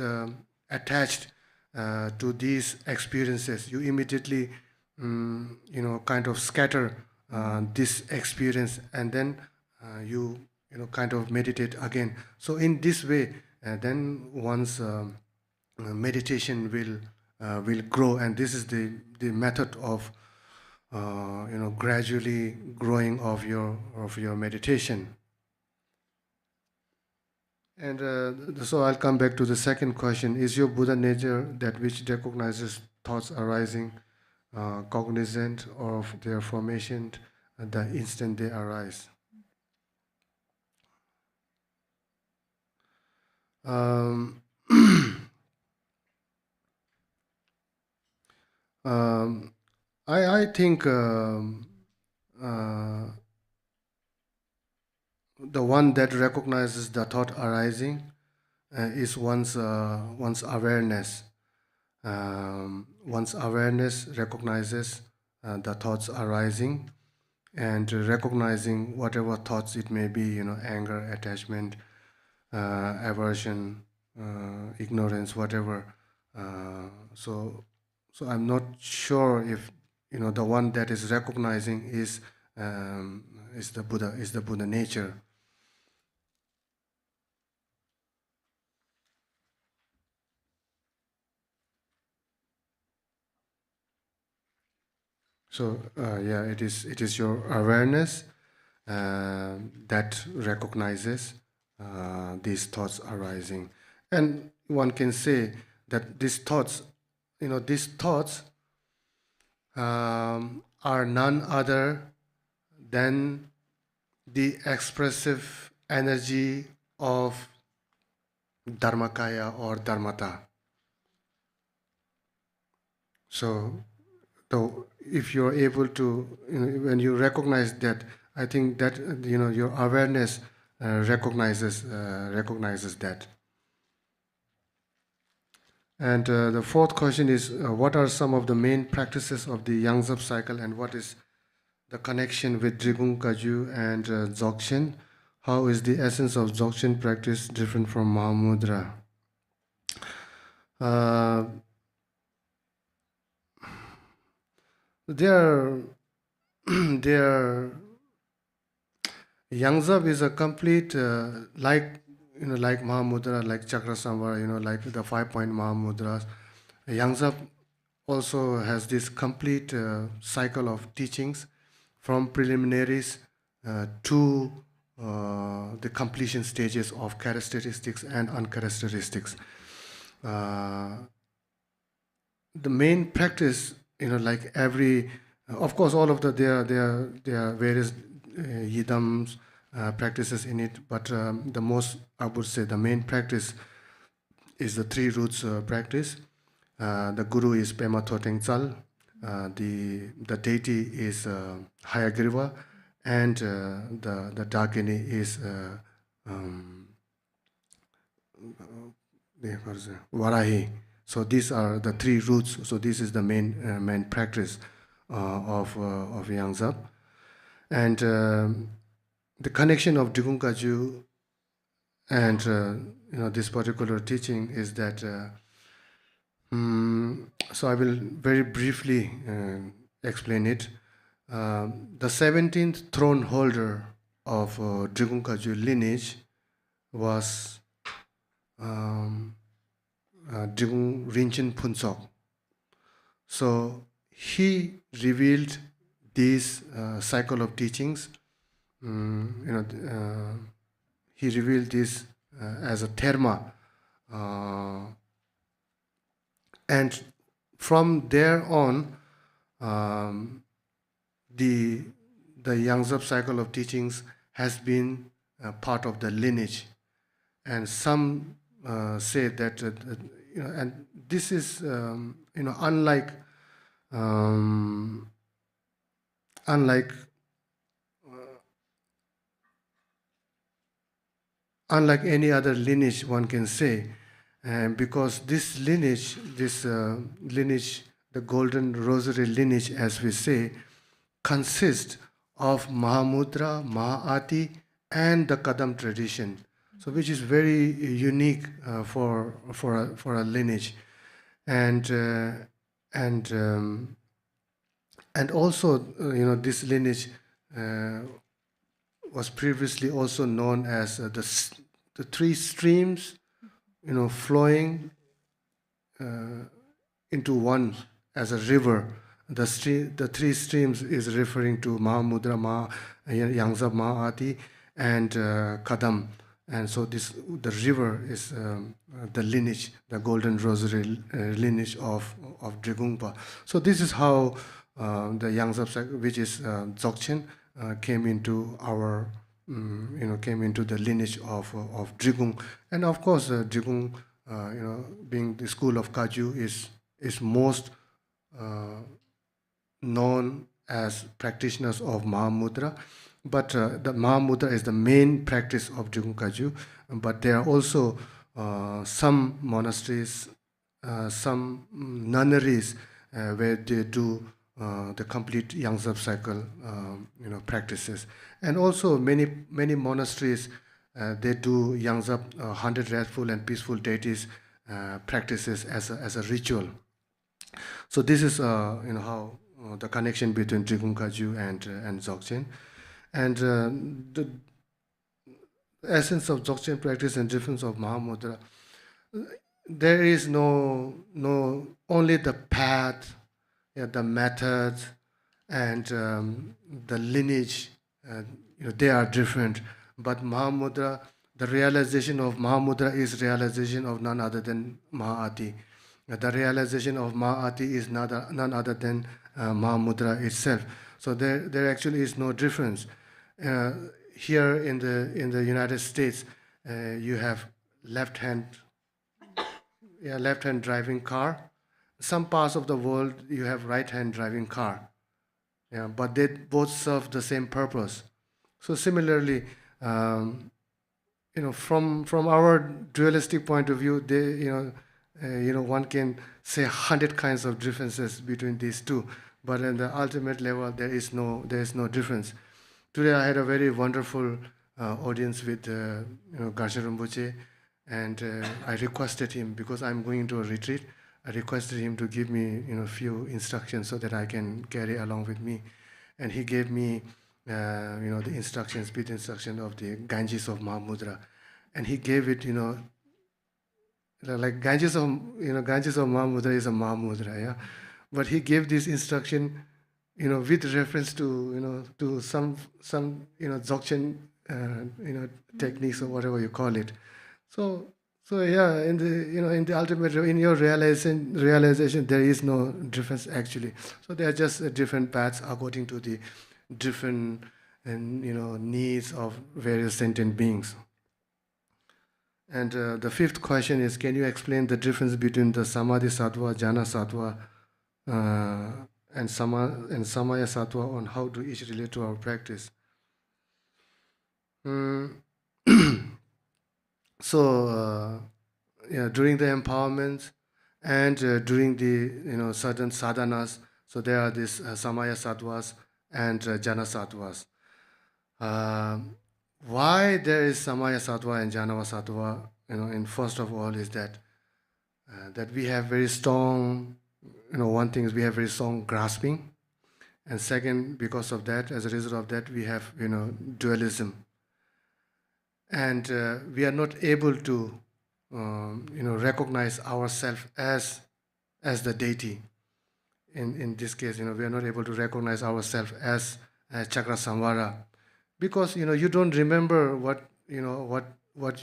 attached to these experiences, you immediately kind of scatter this experience, and then you kind of meditate again. So in this way, and then one's meditation will grow. And this is the method of gradually growing of your meditation. And so I'll come back to the second question: is your Buddha nature that which recognizes thoughts arising, cognizant of their formation the instant they arise? Um, I think the one that recognizes the thought arising is one's awareness. One's awareness recognizes the thoughts arising, and recognizing whatever thoughts it may be, anger, attachment, aversion, ignorance, whatever. So I'm not sure if the one that is recognizing is the Buddha nature. So yeah, it is your awareness that recognizes these thoughts arising, and one can say that these thoughts are none other than the expressive energy of Dharmakaya or Dharmata. So, if you're able to, when you recognize that, I think that your awareness recognizes that. And the fourth question is, what are some of the main practices of the Yangzab cycle, and what is the connection with Drigun Kaju and Dzogchen? How is the essence of Dzogchen practice different from Mahamudra? Their Yangzab is a complete like Mahamudra, like Cakrasamvara, like the 5-point Mahamudras. Yangzab also has this complete cycle of teachings from preliminaries to the completion stages of characteristics and uncharacteristics. The main practice, like every, of course, all of there are various yidams practices in it, but the most, I would say, the main practice is the three roots practice. The guru is Pema Thoteng Tsal, the deity is Hayagriva, and the Dakini is Varahi. So these are the three roots. So this is the main practice of Yangzab, and the connection of Drigun Kaju and this particular teaching is that. So I will very briefly explain it. The 17th throne holder of Drigun Kaju lineage was Drigun Rinchen Phuntsok. So he revealed this cycle of teachings. He revealed this as a therma, and from there on, the Yangzab cycle of teachings has been part of the lineage, and some say that and this is unlike any other lineage, one can say, because this lineage, the Golden Rosary lineage, as we say, consists of Mahamudra, Mahaati, and the Kadam tradition. So, which is very unique for a lineage, and also this lineage was previously also known as the three streams flowing into one as a river. The three streams is referring to Mahamudra, Yangzab Mahati, and Kadam. And so the river is the lineage, the golden rosary lineage of Drigungpa. So this is how the Yangzab, which is Dzogchen, came into our, came into the lineage of Drigung. And of course, Drigung, being the school of Kagyu, is most known as practitioners of Mahamudra. But the Mahamudra is the main practice of Drigung Kagyu. But there are also some monasteries, some nunneries where they do the complete Yangzab cycle, practices. And also many monasteries, they do Yangzab 100 restful and peaceful deities practices as a ritual. So this is how the connection between Drigung Kagyu and Dzogchen. And the essence of Dzogchen practice and difference of Mahamudra, there is no only the path, the methods, and the lineage, they are different. But Mahamudra, the realization of Mahamudra is realization of none other than Mahati. The realization of Mahati is none other than Mahamudra itself. So there actually is no difference. Here in the United States, you have left-hand driving car. Some parts of the world you have right-hand driving car. But they both serve the same purpose. So similarly, from our dualistic point of view, one can say 100 kinds of differences between these two. But in the ultimate level, there is no difference. Today I had a very wonderful audience with Garchen Rinpoche, and I requested him, because I'm going to a retreat, I requested him to give me a few instructions so that I can carry along with me. And he gave me the instructions, bit instruction of the Ganges of Mahamudra. And he gave it, like Ganges of Mahamudra is a Mahamudra, yeah. But he gave this instruction, with reference to some Dzogchen techniques or whatever you call it. So yeah, in the ultimate, in your realization, there is no difference actually. So they are just different paths according to the different needs of various sentient beings. And the fifth question is, can you explain the difference between the Samadhi Sattva, Jhana Sattva, and Samaya Sattva, on how do each relate to our practice? So during the empowerment and during the certain sadhanas, so there are these Samaya Sattvas and Jhana Sattvas. Why there is Samaya Sattva and Jhana Sattva? And first of all is that we have very strong. One thing is we have very strong grasping, and second, because of that, as a result of that, we have dualism, and we are not able to recognize ourselves as the deity. In this case, we are not able to recognize ourselves as Cakrasamvara, because you don't remember what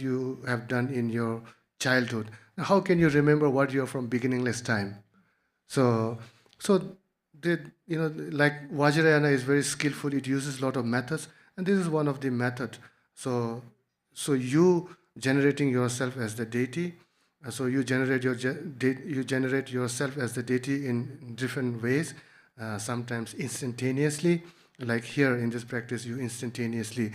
you have done in your childhood. How can you remember what you are from beginningless time? So like Vajrayana is very skillful. It uses a lot of methods, and this is one of the methods. So you generating yourself as the deity. So you generate yourself as the deity in different ways. Sometimes instantaneously, like here in this practice, you instantaneously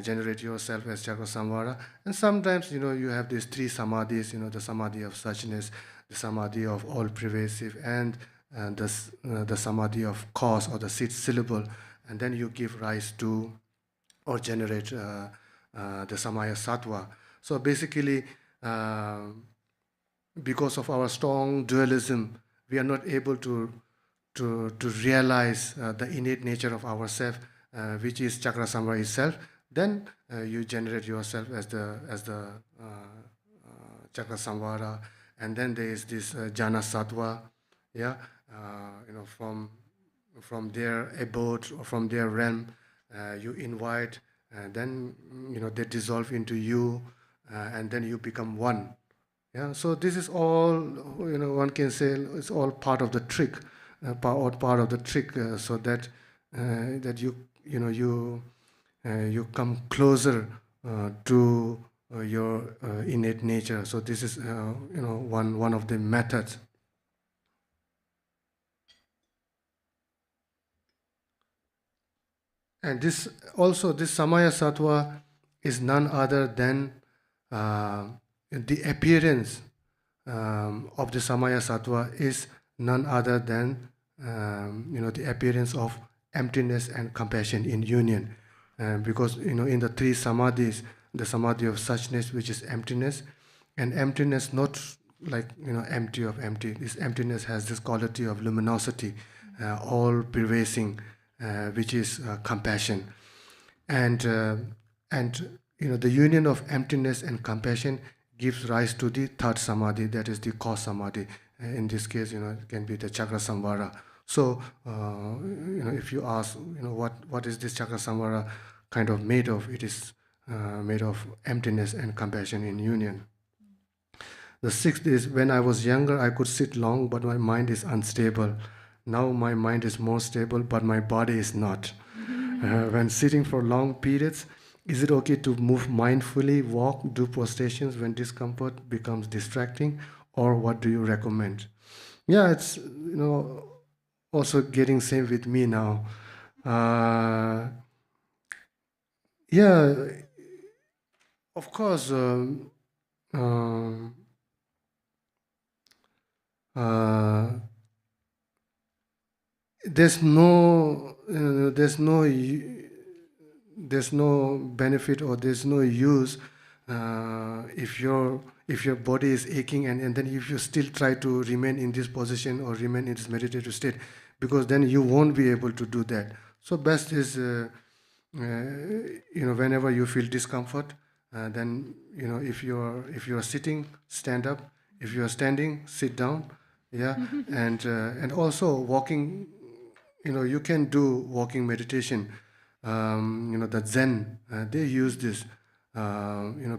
generate yourself as Cakrasamvara. And sometimes you have these three samadhis. The samadhi of suchness, the samadhi of all-pervasive, and the samadhi of cause, or the sixth syllable, and then you give rise to or generate the Samaya Sattva. So basically, because of our strong dualism, we are not able to realize the innate nature of ourself, which is Cakrasamvara itself. Then you generate yourself as the Cakrasamvara, and then there is this Jana Sattva, yeah, from their abode or from their realm, you invite, and then they dissolve into you, and then you become one. Yeah, so this is all, one can say it's all part of the trick, part of the trick, so that that you come closer to your innate nature. So this is one of the methods. And this Samaya Sattva is none other than the appearance of the Samaya Sattva is none other than the appearance of emptiness and compassion in union. Because in the three samadhis, the samadhi of suchness, which is emptiness, and emptiness not like empty of empty. This emptiness has this quality of luminosity, all pervasive, which is compassion, and the union of emptiness and compassion gives rise to the third samadhi, that is the cause samadhi. In this case, it can be the Cakrasamvara. So, if you ask, what is this Cakrasamvara kind of made of? It is made of emptiness and compassion in union. The sixth is, when I was younger, I could sit long, but my mind is unstable. Now my mind is more stable, but my body is not. When sitting for long periods, is it okay to move mindfully, walk, do prostrations when discomfort becomes distracting, or what do you recommend? Yeah, it's also getting same with me now. Yeah, of course. There's no benefit, or there's no use if your body is aching, and then if you still try to remain in this position or remain in this meditative state, because then you won't be able to do that. So best is whenever you feel discomfort, then if you're sitting, stand up. If you're standing, sit down. Yeah, and also walking. You can do walking meditation. The Zen, they use this,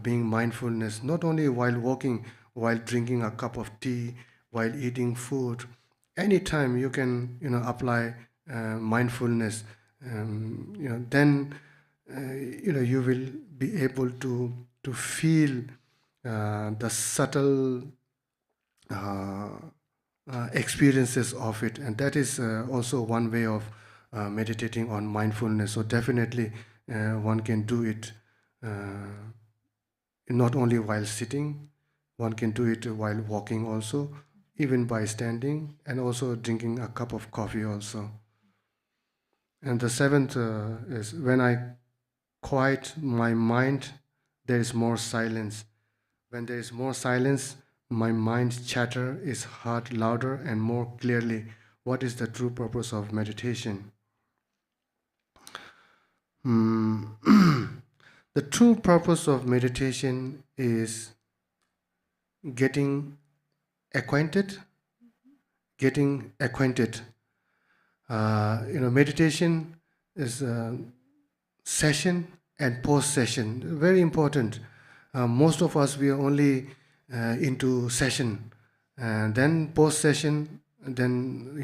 being mindfulness, not only while walking, while drinking a cup of tea, while eating food. Anytime you can, apply mindfulness, then, you will be able to feel the subtle experiences of it, and that is also one way of meditating on mindfulness. So definitely one can do it not only while sitting, one can do it while walking also, even by standing, and also drinking a cup of coffee also. And the seventh is, when I quiet my mind, there is more silence. When there is more silence, my mind's chatter is heard louder and more clearly. What is the true purpose of meditation? The true purpose of meditation is getting acquainted. Meditation is session and post-session. Very important. Most of us, we are only into session, and then post-session, then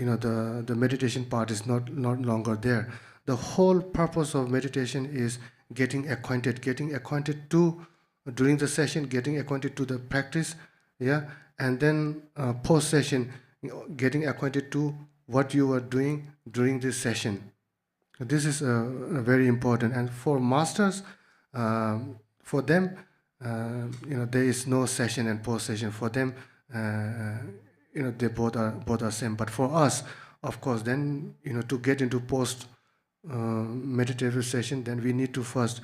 the meditation part is not longer there. The whole purpose of meditation is getting acquainted to, during the session, getting acquainted to the practice, yeah, and then post-session, getting acquainted to what you are doing during this session. This is very important, and for masters, for them, there is no session and post-session. For them, they both are same. But for us, of course, then to get into post meditative session, then we need to first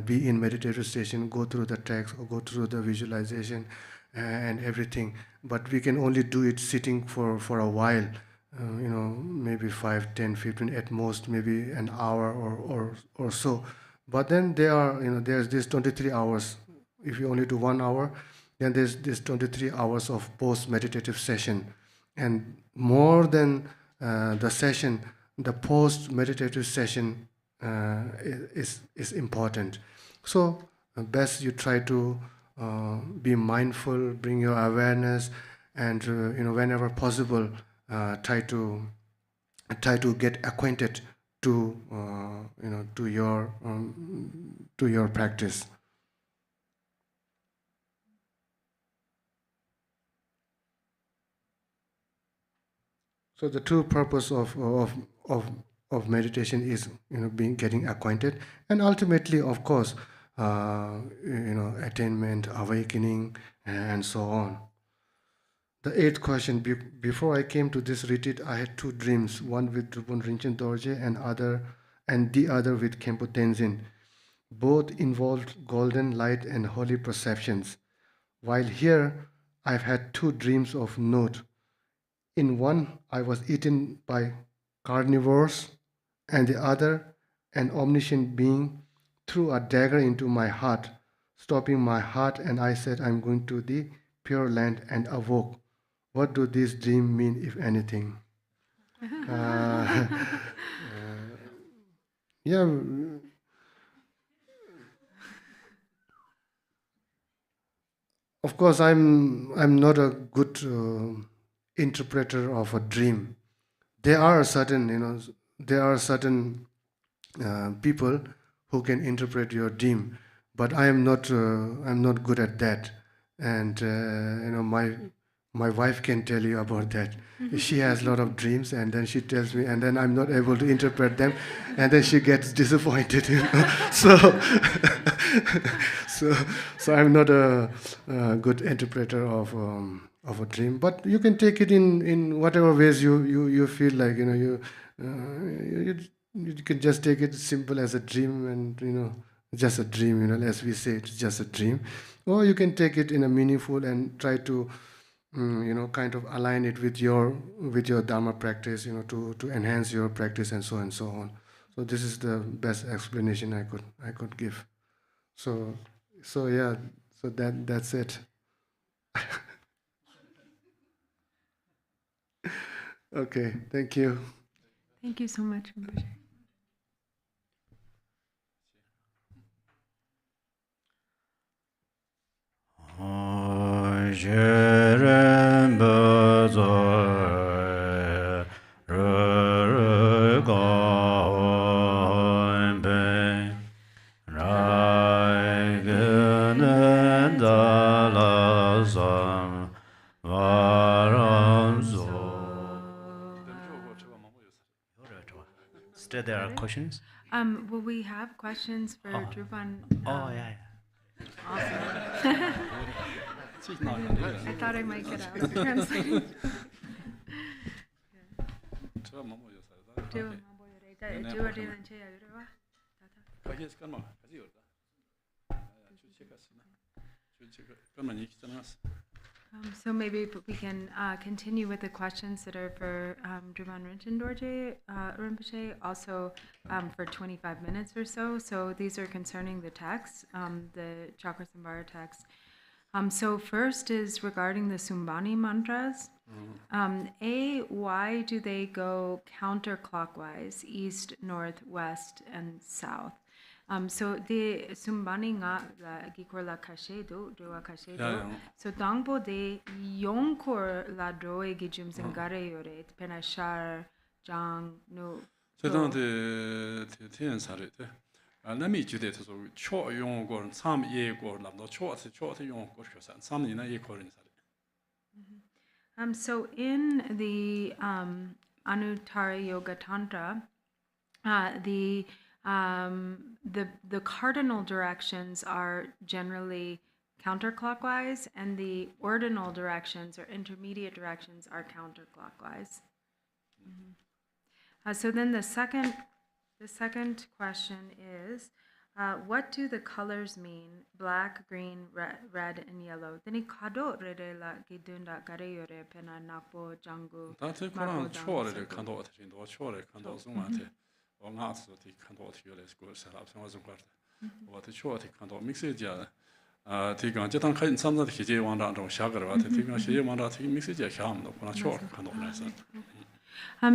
be in meditative session, go through the text or go through the visualization and everything. But we can only do it sitting for a while, maybe 5, 10, 15 at most, maybe an hour or so. But then there's this 23 hours. If you only do 1 hour, Then there's this 23 hours of post-meditative session. And more than the session, the post-meditative session is important. So best you try to be mindful, bring your awareness, and whenever possible, try to get acquainted to to your practice. So the true purpose of meditation is getting acquainted, and ultimately, of course, attainment, awakening, and so on. The eighth question: before I came to this retreat, I had two dreams: one with Drupon Rinchen Dorjee, and the other with Khenpo Tenzin. Both involved golden light and holy perceptions. While here, I've had two dreams of note. In one, I was eaten by carnivores, and the other, an omniscient being, threw a dagger into my heart, stopping my heart, and I said, I'm going to the Pure Land, and awoke. What do these dreams mean, if anything? Yeah. Of course, I'm not a good interpreter of a dream. There are certain people who can interpret your dream, but I'm not good at that. And my wife can tell you about that. She has a lot of dreams, and then she tells me, and then I'm not able to interpret them, and then she gets disappointed. So, so I'm not a good interpreter of a dream. But you can take it in whatever ways you feel like. You can just take it simple as a dream, and just a dream. As we say, it's just a dream. Or you can take it in a meaningful and try to kind of align it with your Dharma practice, to enhance your practice and so on. So this is the best explanation I could give. So yeah, so that's it. Okay, thank you. Thank you so much, Rinpoche. Still there are questions? Will we have questions for Drupon? Yeah. Awesome. I thought I might get out of translating. So maybe we can continue with the questions that are for Drupon Rinchen Dorjee Rinpoche, also for 25 minutes or so. So these are concerning the text, the Cakrasamvara text. So first is regarding the Sumbani mantras. Why do they go counterclockwise, east, north, west, and south? So the Sumbani nga gikor la kashe do, dewa kashe do. So Dangpo de yonkor la droe gijum zingare yore, pena shar, jang, no. So don't the ten sare. Let me do that. So cho yong gor, some ye gor, lam do cho yong gor shosan, some in a ye gor in sare. So in the Anuttara Yoga Tantra, the cardinal directions are generally counterclockwise, and the ordinal directions or intermediate directions are counterclockwise. So then the second question is, what do the colors mean? Black, green, red, and yellow. Then kado rede la gidunda gareyore pena nakpo jangu. That's a Koran chore kando in the chore kando sumate. Or not so the kando to your school set up some other part. What the chore kando mix it. 티가 저당 칸 삼자 기제 왕자 좀 샤거와 티가 시제 왕자 티 믹스제 샤함도 그나 쇼 간도나서.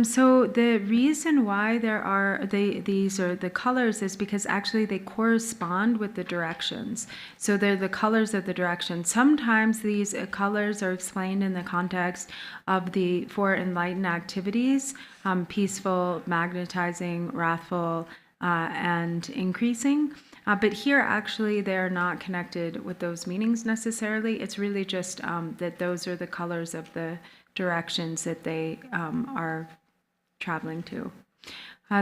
So the reason why there are these are the colors is because actually they correspond with the directions. So they're the colors of the direction. Sometimes these colors are explained in the context of the four enlightened activities: peaceful, magnetizing, wrathful, and increasing. But here, actually, they're not connected with those meanings necessarily. It's really just that those are the colors of the directions that they are traveling to.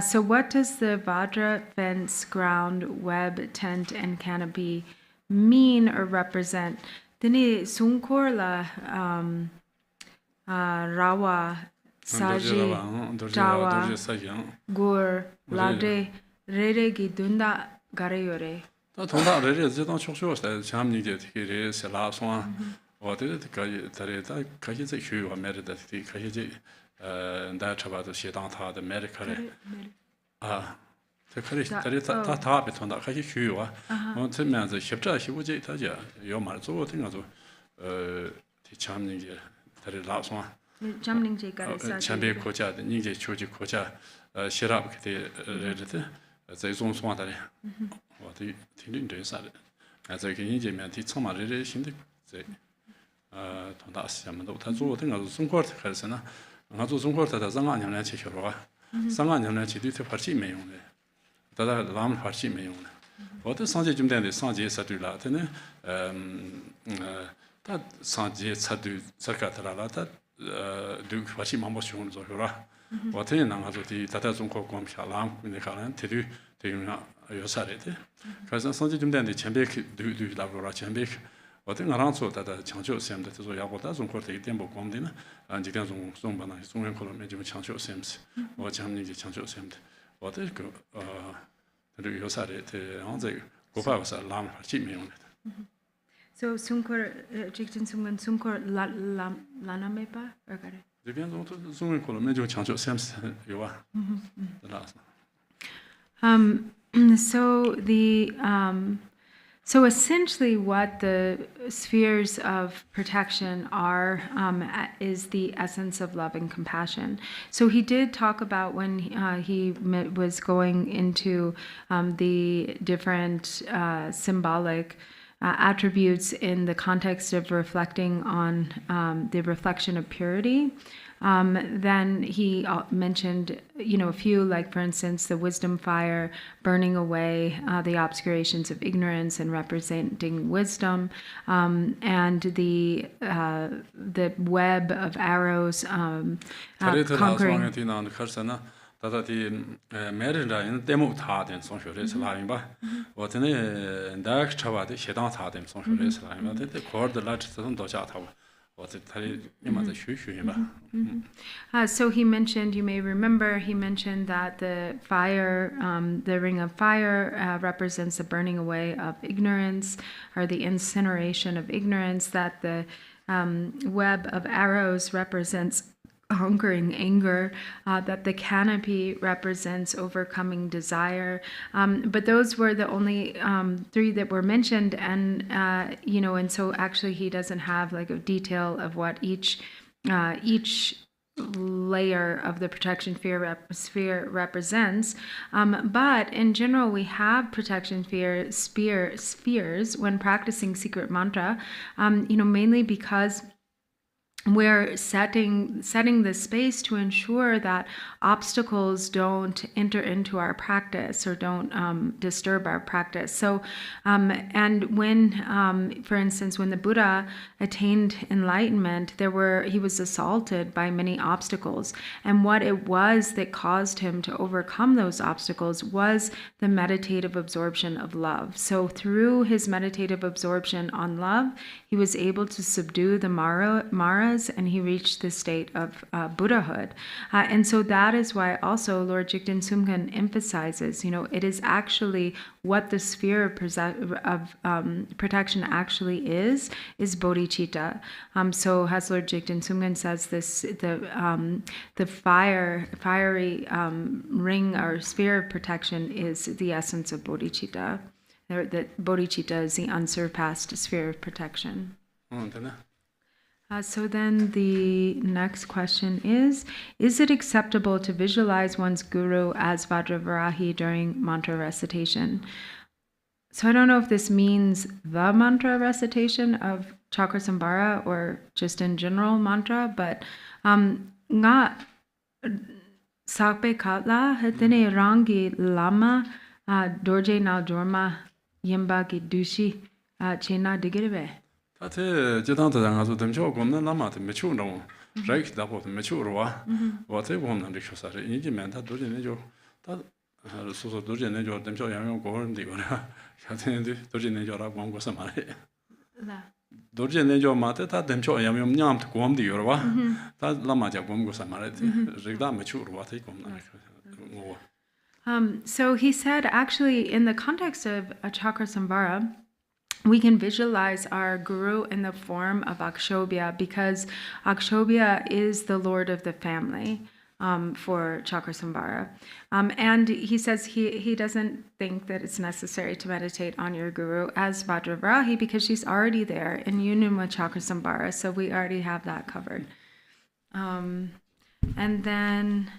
So what does the Vajra, fence, ground, web, tent, and canopy mean or represent? Dini sunkor la rawa, saji, Dawa, gur, lade, rere gidunda garayore. 동다 레레 제동 촉쇼스 잠니게 티게 셀라송 어디에 다레다 가지제 휴와 메르다 티 가지제 다 잡아도 시당타의 메르카레 아 그래 다다 베톤다 가지 휴와 어쩌면서 십자 시부제 다자 요말 저거 생각도 티 잠니게 다레 라송 잠닝제 가르사 참배 고자 닝제 조지 고자 시랍 그때 레르데 제종 송아다레 어디听对啥的，这个人家面提充满的新的这同大事们都他做那个中国开始呢，我做中国他3-2年去学了，3-2年去对他发起没用的，他Lama发起没用的，我这上节就点的上节杀对了，他呢他上节杀对杀个他了，他对发起蛮不凶的做了，我这那个做的他在中国光漂亮，那可能他对用上。有啥来的？可是上次就点的前辈去对拉不拉前辈，我等俺做他的强求什么的，他说要不他中国的一点不光的呢，这点中把那中原可能没就强求什么事，我讲你就强求什么的，我这个他有啥来的？然后这个国法是Lama发起没用的。So sunkor jiktin sungan sunkor lana mepa or kare? 这边中原可能没就强求什么事有啊，So the so essentially what the spheres of protection are is the essence of love and compassion. So he did talk about when he was going into the different symbolic attributes in the context of reflecting on the reflection of purity. Then he mentioned, a few, like for instance, the wisdom fire burning away the obscurations of ignorance and representing wisdom, and the web of arrows conquering. 다다디 메르라인 데모 타된 송쇼레스 라인바 어ත네 다크 차바데 시당 타된 송쇼레스 라인바 데데 코드 라츠선 도자타고 어ත타리 이마자 슈슈이바 So he mentioned, you may remember, he mentioned that the fire, the ring of fire represents the burning away of ignorance or the incineration of ignorance, that the web of arrows represents conquering anger, that the canopy represents overcoming desire. But those were the only three that were mentioned, and and so actually he doesn't have like a detail of what each layer of the protection sphere represents. But in general, we have protection spheres when practicing secret mantra, mainly because we're setting the space to ensure that obstacles don't enter into our practice or don't disturb our practice. So, and when, for instance, when the Buddha attained enlightenment, he was assaulted by many obstacles, and what it was that caused him to overcome those obstacles was the meditative absorption of love. So, through his meditative absorption on love, he was able to subdue the Maras, and he reached the state of Buddhahood. And so that is why also Lord Jigten Sumgön emphasizes, it is actually what the sphere of protection actually is bodhichitta. So as Lord Jigten Sumgön says, the fiery ring or sphere of protection is the essence of bodhichitta. that bodhichitta is the unsurpassed sphere of protection. So then the next question is it acceptable to visualize one's guru as Vajravarahi during mantra recitation? So I don't know if this means the mantra recitation of Cakrasamvara or just in general mantra, but nga sakpe katla hetene rangi lama Dorjee na dorma yimba ki dushi chena digirve. Tate jidang tadang azu demcho gomna lama te mechu rong raik dapo te mechu rwa wa te gomna riksho sare inji men ta Dorjee ne jo ta soso Dorjee ne jo demcho yang go ndi go na ya te Dorjee ne jo ra gom go samare Dorjee ne jo ma te ta demcho yang nyam te gom di rwa ta lama ja gom go samare rigda mechu rwa te gomna ngo. So he said, actually, in the context of a Cakrasamvara, we can visualize our guru in the form of Akshobhya because Akshobhya is the lord of the family for Cakrasamvara. And he says he doesn't think that it's necessary to meditate on your guru as Vajravarahi because she's already there in union with Cakrasamvara, so we already have that covered. And then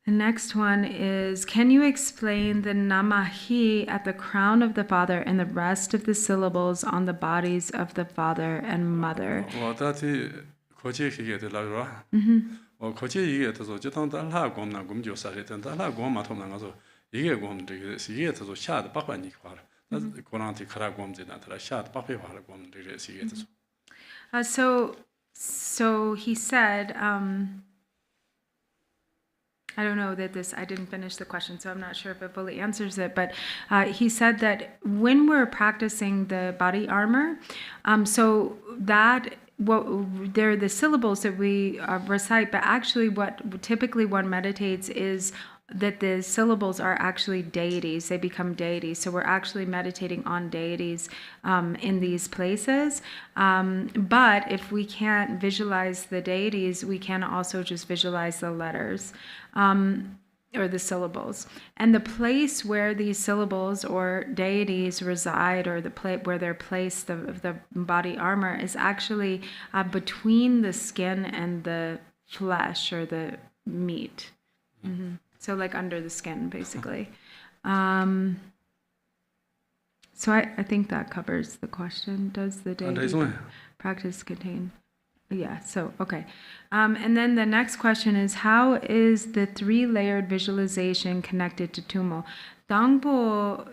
the next one is, can you explain the namahi at the crown of the father and the rest of the syllables on the bodies of the father and mother? So he said, I don't know that I didn't finish the question, so I'm not sure if it fully answers it, but he said that when we're practicing the body armor, so that they're the syllables that we recite, but actually what typically one meditates is that the syllables are actually deities. They become deities. So we're actually meditating on deities in these places. But if we can't visualize the deities, we can also just visualize the letters or the syllables. And the place where these syllables or deities reside, or the place where they're placed, the body armor, is actually between the skin and the flesh or the meat. Mm-hmm. So like under the skin, basically. So I think that covers the question. Does the deity practice contain? Yeah, so, okay. And then the next question is, how is the three-layered visualization connected to Tumo? Dangpo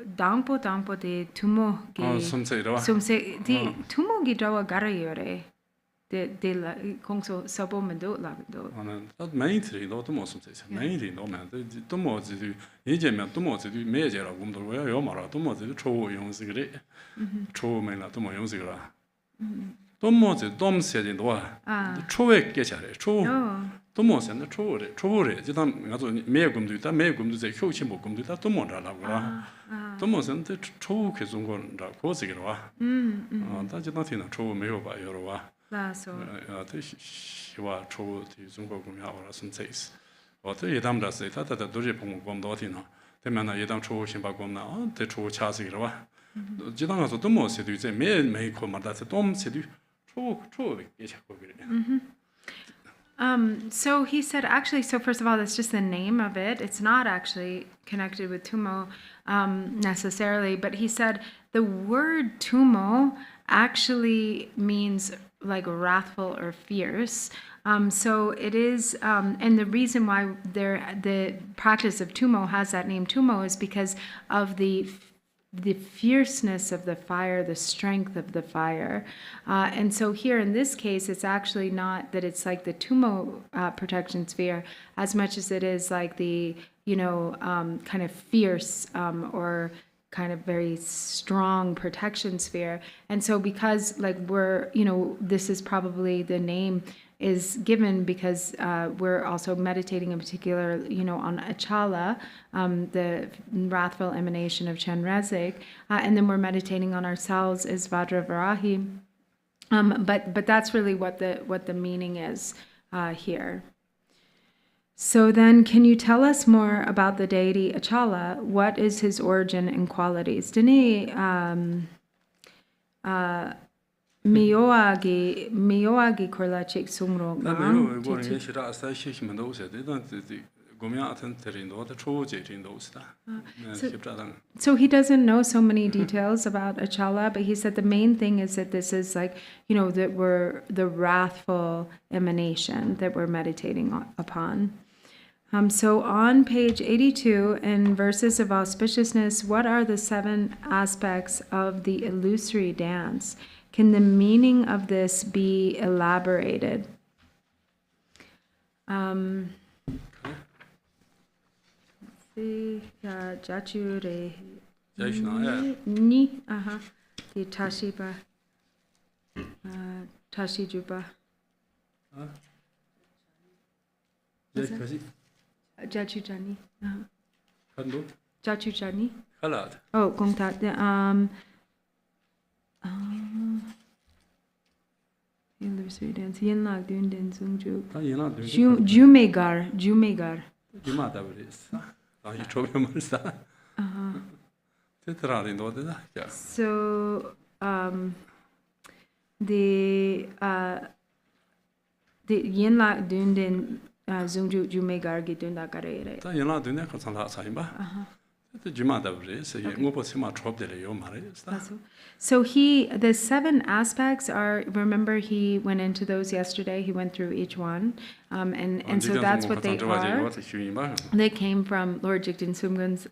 de Tumo gi... Sumse, di Tumo gi Dawa garayore. De la kongso sabo mendo la do. That main three no to most says. Main no man. To most do yejemen to most do major gum do yo mara to most do cho yong sigre. Cho me la to mo yong sigra. To most dom se din do. Cho e ge chare. Cho. To most and cho re. Ji dam nga zo me gum do ta me gum do ze hyo chi mo gum do ta to mo ra la gura. To most and cho ke zong gon ra ko sigra wa. Da ji da tin cho me yo ba yo ro wa. So 시와 초티 중국 공야와 선체스 어때 예담다 세타다 도제 봉검도티나 되면은 예담 초 신바 검나 대초 차스기라와 지당 가서 또 뭐세도 이제 매일 코마다서 좀 세도 초 예착고 그래. So he said, actually, so first of all, that's just the name of it. It's not actually connected with Tumo necessarily, but he said the word Tumo actually means like wrathful or fierce. So it is, and the reason why the practice of Tumo has that name Tumo is because of the fierceness of the fire, the strength of the fire. And so here in this case, it's actually not that it's like the Tumo protection sphere as much as it is like the, kind of fierce or kind of very strong protection sphere. And so because like this is probably the name is given because we're also meditating in particular, on Achala, the wrathful emanation of Chenrezig, and then we're meditating on ourselves as Vajravarahi. But that's really what the meaning is here. So then, can you tell us more about the deity Achala? What is his origin and qualities? Dini Miyoagi korla chik sungro ngang. So he doesn't know so many details about Achala, but he said the main thing is that this is like, that we're the wrathful emanation that we're meditating upon. So on page 82 in Verses of Auspiciousness, what are the 7 aspects of the illusory dance? Can the meaning of this be elaborated? Let's see. Jachure. Ni. The Tashiba. Tashijuba. Jachujani. Jachujani. Oh, Gongtat. Illusory dance. Yinlag Dun Den Zungju. Jumegar. So the Yinlag Dun Den Zungju Jumegar Gidunda Karere. So the 7 aspects are, remember he went into those yesterday, he went through each one, and so that's what they are. They came from Lord Jigten Sumgun's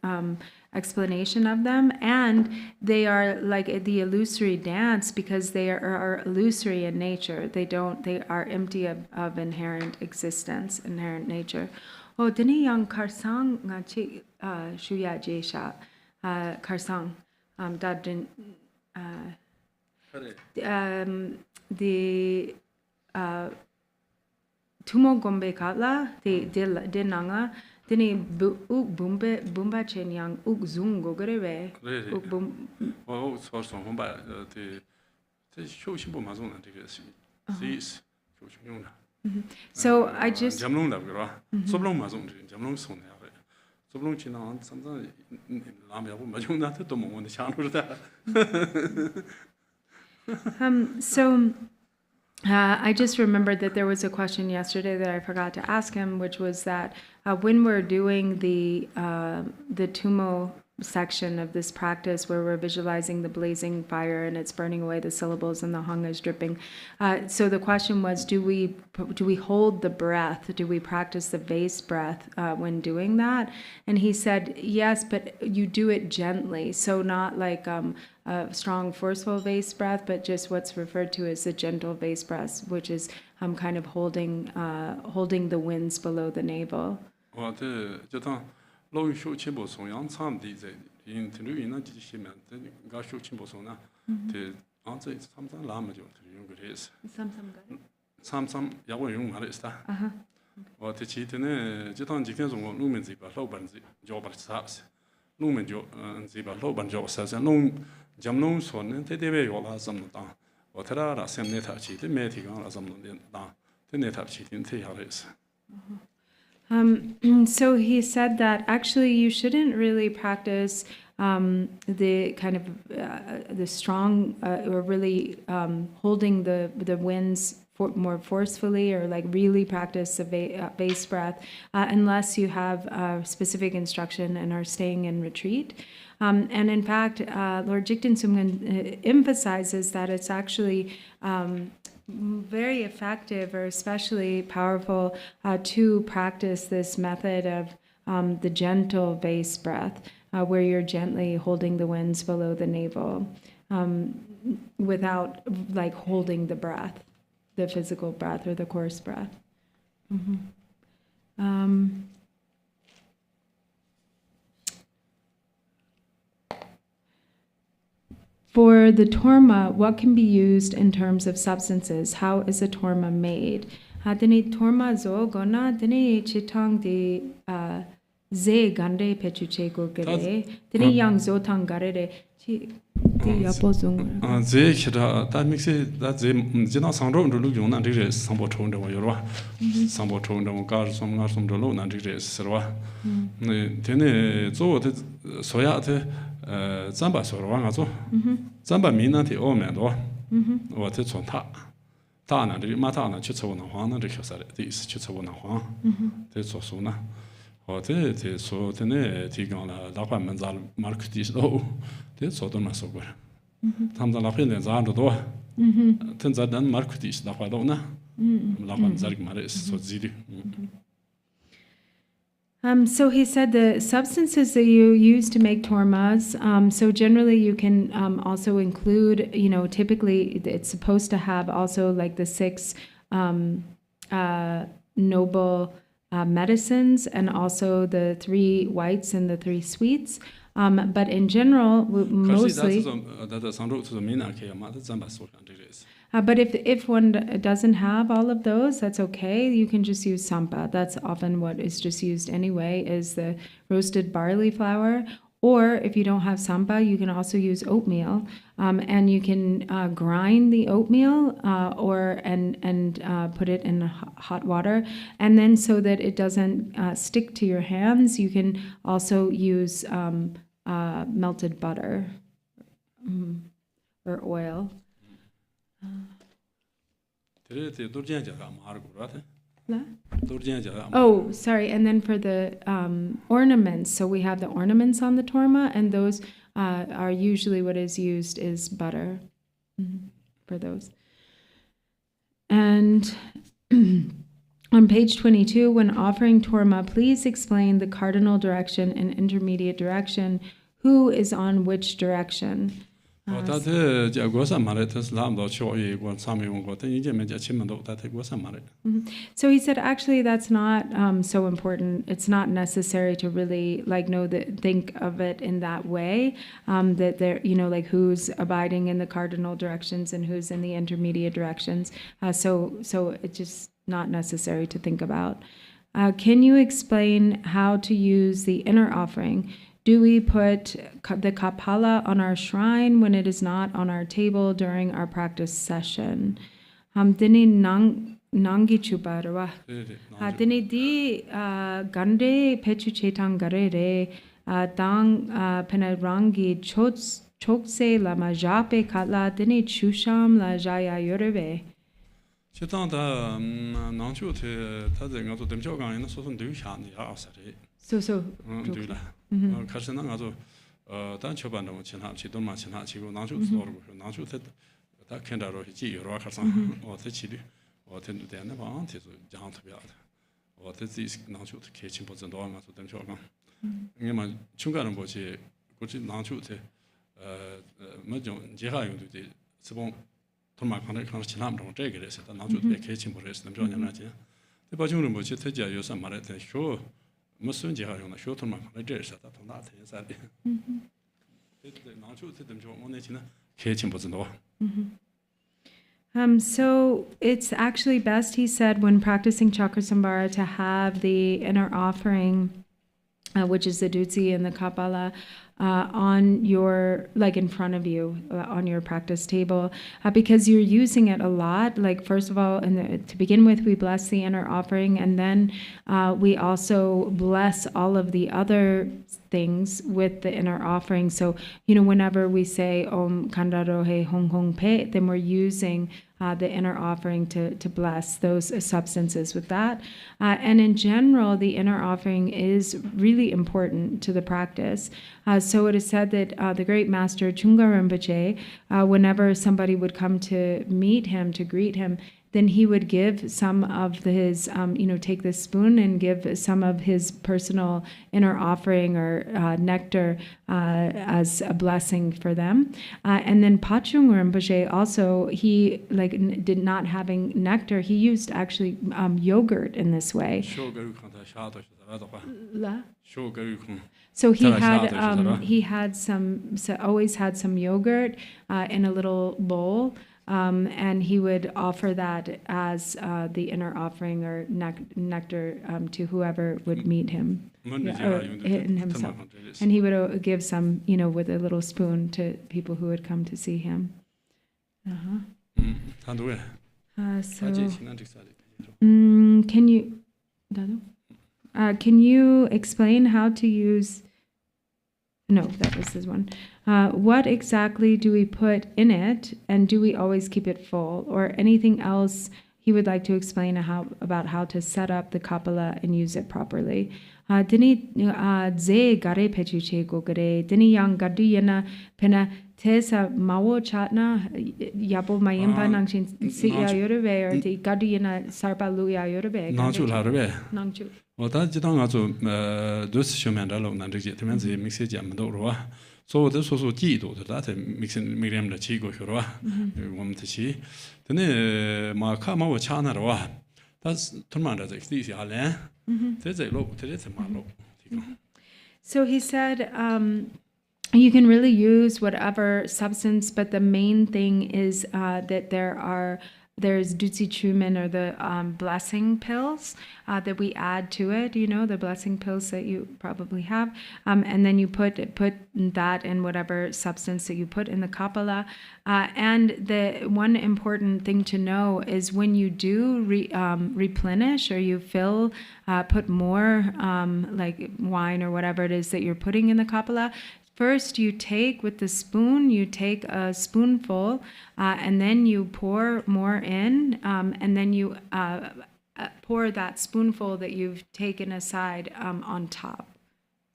explanation of them, and they are like the illusory dance because they are illusory in nature. They are empty of inherent existence, inherent nature. Oh, dini yang karsang ngachi shuya jesha karsang dadin the tumo gombe katla de nanga dini bumba chen yang zung go greve bum so bomba the show shimbo mazung na this So I just I just remembered that there was a question yesterday that I forgot to ask him, which was that when we're doing the Tumo section of this practice where we're visualizing the blazing fire and it's burning away the syllables and the hung is dripping. So the question was, do we hold the breath? Do we practice the vase breath when doing that? And he said, yes, but you do it gently. So not like a strong, forceful vase breath, but just what's referred to as a gentle vase breath, which is kind of holding the winds below the navel. So he said that actually you shouldn't really practice the kind of the strong or really holding the winds more forcefully or like really practice a vase breath unless you have specific instruction and are staying in retreat. And in fact, Lord Jigten Sumgun emphasizes that it's actually very effective or especially powerful to practice this method of the gentle vase breath, where you're gently holding the winds below the navel without like holding the breath, the physical breath or the coarse breath. For the torma, what can be used in terms of substances? How is a torma made? Dini torma zo gona dini chitang di ze gande pechuche go gere. Dini yang zo tang garere. the yapozung. Ze kira that makes it that ze jina sangro ndulu yung na dire sambo chong de yorwa. Sambo chong de gar som ngar som dolo na dire serwa. Ne tene zo de soya de zamba sorwa nga zo. Zamba mi na ti o me do. Wa te chon ta. Ta na de ma ta na chu chu na hwa na de kyo sa de is chu chu na hwa. Te so so na. Wa te so tene ti gang la la pa men zal mark ti do. Te so do na so go. Tamda la pin za ando do. Ten za dan mark ti da pa do na. La pa zarg mare so zidi. So he said the substances that you use to make tormas, so generally you can also include, typically it's supposed to have also like the 6 noble medicines and also the 3 whites and the 3 sweets. But in general, mostly... but if one doesn't have all of those, that's okay. You can just use sampa. That's often what is just used anyway, is the roasted barley flour. Or if you don't have sampa, you can also use oatmeal. And you can grind the oatmeal and put it in hot water. And then so that it doesn't stick to your hands, you can also use melted butter or oil. Oh, sorry. And then for the ornaments, so we have the ornaments on the torma, and those are usually what is used is butter for those. And on page 22, when offering torma, please explain the cardinal direction and intermediate direction. Who is on which direction? So he said, actually, that's not so important. It's not necessary to really think of it in that way. That there, like who's abiding in the cardinal directions and who's in the intermediate directions. So it's just not necessary to think about. Can you explain how to use the inner offering? Do we put the kapala on our shrine when it is not on our table during our practice session? Dini nangi chubarwa. Dini di gande pechu chetang garere dang penarangi chokse lama jape katla dini chusham la jaya yoreve. Chetang da nangchu te ta de ngato demcho gang ina so son du shan ya asare. So. Garchen also dann choban no chinha chi don ma chinha chi go nangchu so ro nangchu te ta kenda ro ji yo ro garchen o te chi li o te de na ba te so jang to bia o te zi nangchu te ke chin bo zhen do ma so dem cho gang nge ma chunga ren bo chi go chi nangchu te ma jong ji ha yong du de zibong ton ma kan chinha ma zhe ge le se da nangchu te ke chin bo re se dem cho nyam na ji te ba jong ren bo chi te jia yo san ma le te sho 무슨 제가用的 short term 这是的同大天山的这拿出这dem就我那呢可以请不知道 So it's actually best, he said, when practicing Cakrasamvara to have the inner offering, which is the dutsi and the kapala, on your, in front of you, on your practice table, because you're using it a lot. First of all, to begin with, we bless the inner offering, and then we also bless all of the other things with the inner offering. So, whenever we say Om Kandarohe Hong Hong Pe, then we're using the inner offering to bless those substances with that. And in general, the inner offering is really important to the practice. So it is said that the great master Chunga Rinpoche, whenever somebody would come to meet him, to greet him, then he would give some of his, take this spoon and give some of his personal inner offering or nectar as a blessing for them. And then Pachung Rinpoche also, he did not having nectar, he used actually yogurt in this way. So he had always had some yogurt in a little bowl. and he would offer that as the inner offering or nectar to whoever would meet him, or in himself. And he would give some, with a little spoon to people who would come to see him. Can you explain how to use? No, that was this one. What exactly do we put in it, and do we always keep it full, or anything else he would like to explain about how to set up the kapala and use it properly? Dini ze gare pechuche go gare dini yang gadu yana pena tesa mawo chatna yabo mayimpa nangshin si ya yorebe or di gadu yana sarpa lu ya yorebe nangchu la rebe nangchu 我当知道我做都是学面的路那这些，他们是没时间没到了哇，所以我都说季度的，那才每年的去过去了哇，我们这些，但呢嘛看嘛我查那了哇，但是他们的这个下来，这路这是马路。So he said, you can really use whatever substance, but the main thing is that there's Dutsi Chumen, or the blessing pills that we add to it, the blessing pills that you probably have. And then you put that in whatever substance that you put in the kapala. And the one important thing to know is when you do replenish, or you fill, put more like wine or whatever it is that you're putting in the kapala, first, you take with the spoon, you take a spoonful, and then you pour more in, and then you pour that spoonful that you've taken aside on top.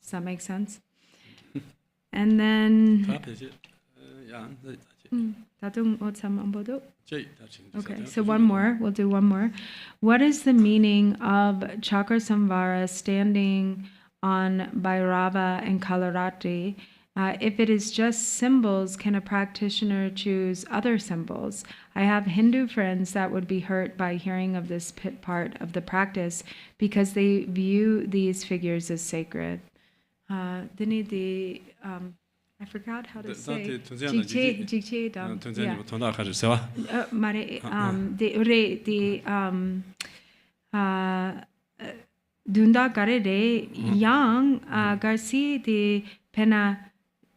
Does that make sense? And then... Okay, so one more. We'll do one more. What is the meaning of Cakrasamvara standing on Bhairava and Kalaratri? If it is just symbols, can a practitioner choose other symbols? I have Hindu friends that would be hurt by hearing of this part of the practice because they view these figures as sacred. I forgot how to say. Dunda garere yang garsi de pena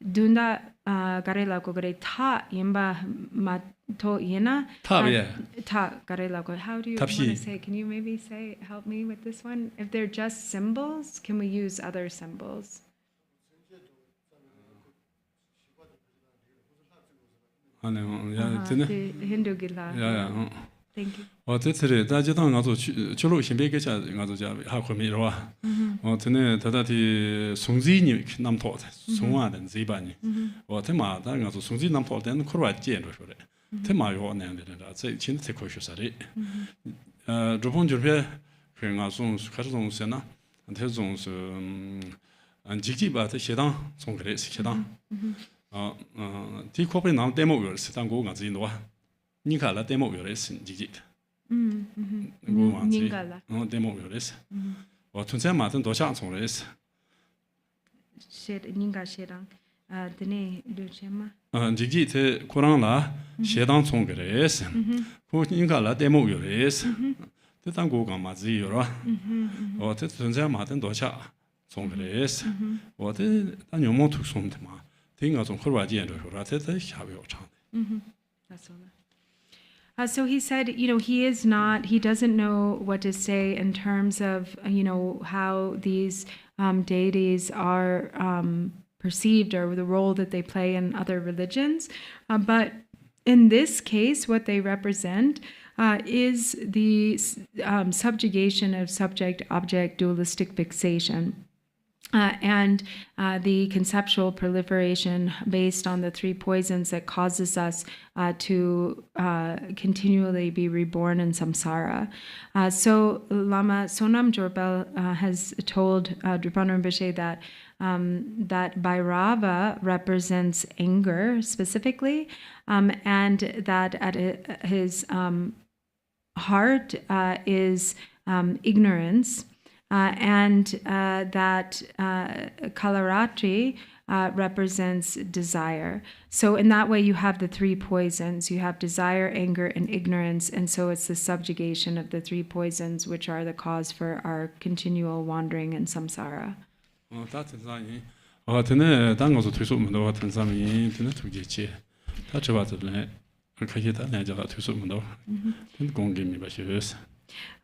dunda garela ko gare ta yimba mato yena ta garela ko. How do you want to say? Can you maybe help me with this one? If they're just symbols, can we use other symbols? Hindu gila. Thank you. 我这次大家当我做去路先别个家我做家还会没了哇。我真的他的送子你南坡的送啊的这班呢。我他妈当我做送子南坡的可外见着说的。他妈有那样的人这现在才可以说啥的。Drupon 就是跟我从开始从什么？他从是积极把这些当从个的些当。第可被拿 demo 有是当过我自己多。 你看了 demo 有的是积极的，我忘记，demo 有的是，我从前马上多想从的是，是你看是当，的呢，Drupchen吗？积极的可能啦，是当从个的是，我你看了 demo 有的是，这当过干嘛自己有了，我这从前马上多想从个的是，我这当牛毛图送的嘛，听我从荷兰见着说了，这下边有唱的。That's all. So he said, he doesn't know what to say in terms of, how these deities are perceived or the role that they play in other religions. But in this case, what they represent is the subjugation of subject-object dualistic fixation. And the conceptual proliferation based on the three poisons that causes us to continually be reborn in samsara. So Lama Sonam Jorpel has told Drupon Rinpoche that Bhairava represents anger specifically, and that at his heart is ignorance. that Kalaratri represents desire. So in that way you have the three poisons. You have desire, anger, and ignorance, and so it's the subjugation of the three poisons which are the cause for our continual wandering in samsara.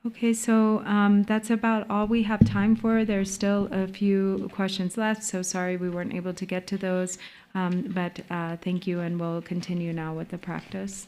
Okay, so that's about all we have time for. There's still a few questions left, so sorry we weren't able to get to those, but thank you, and we'll continue now with the practice.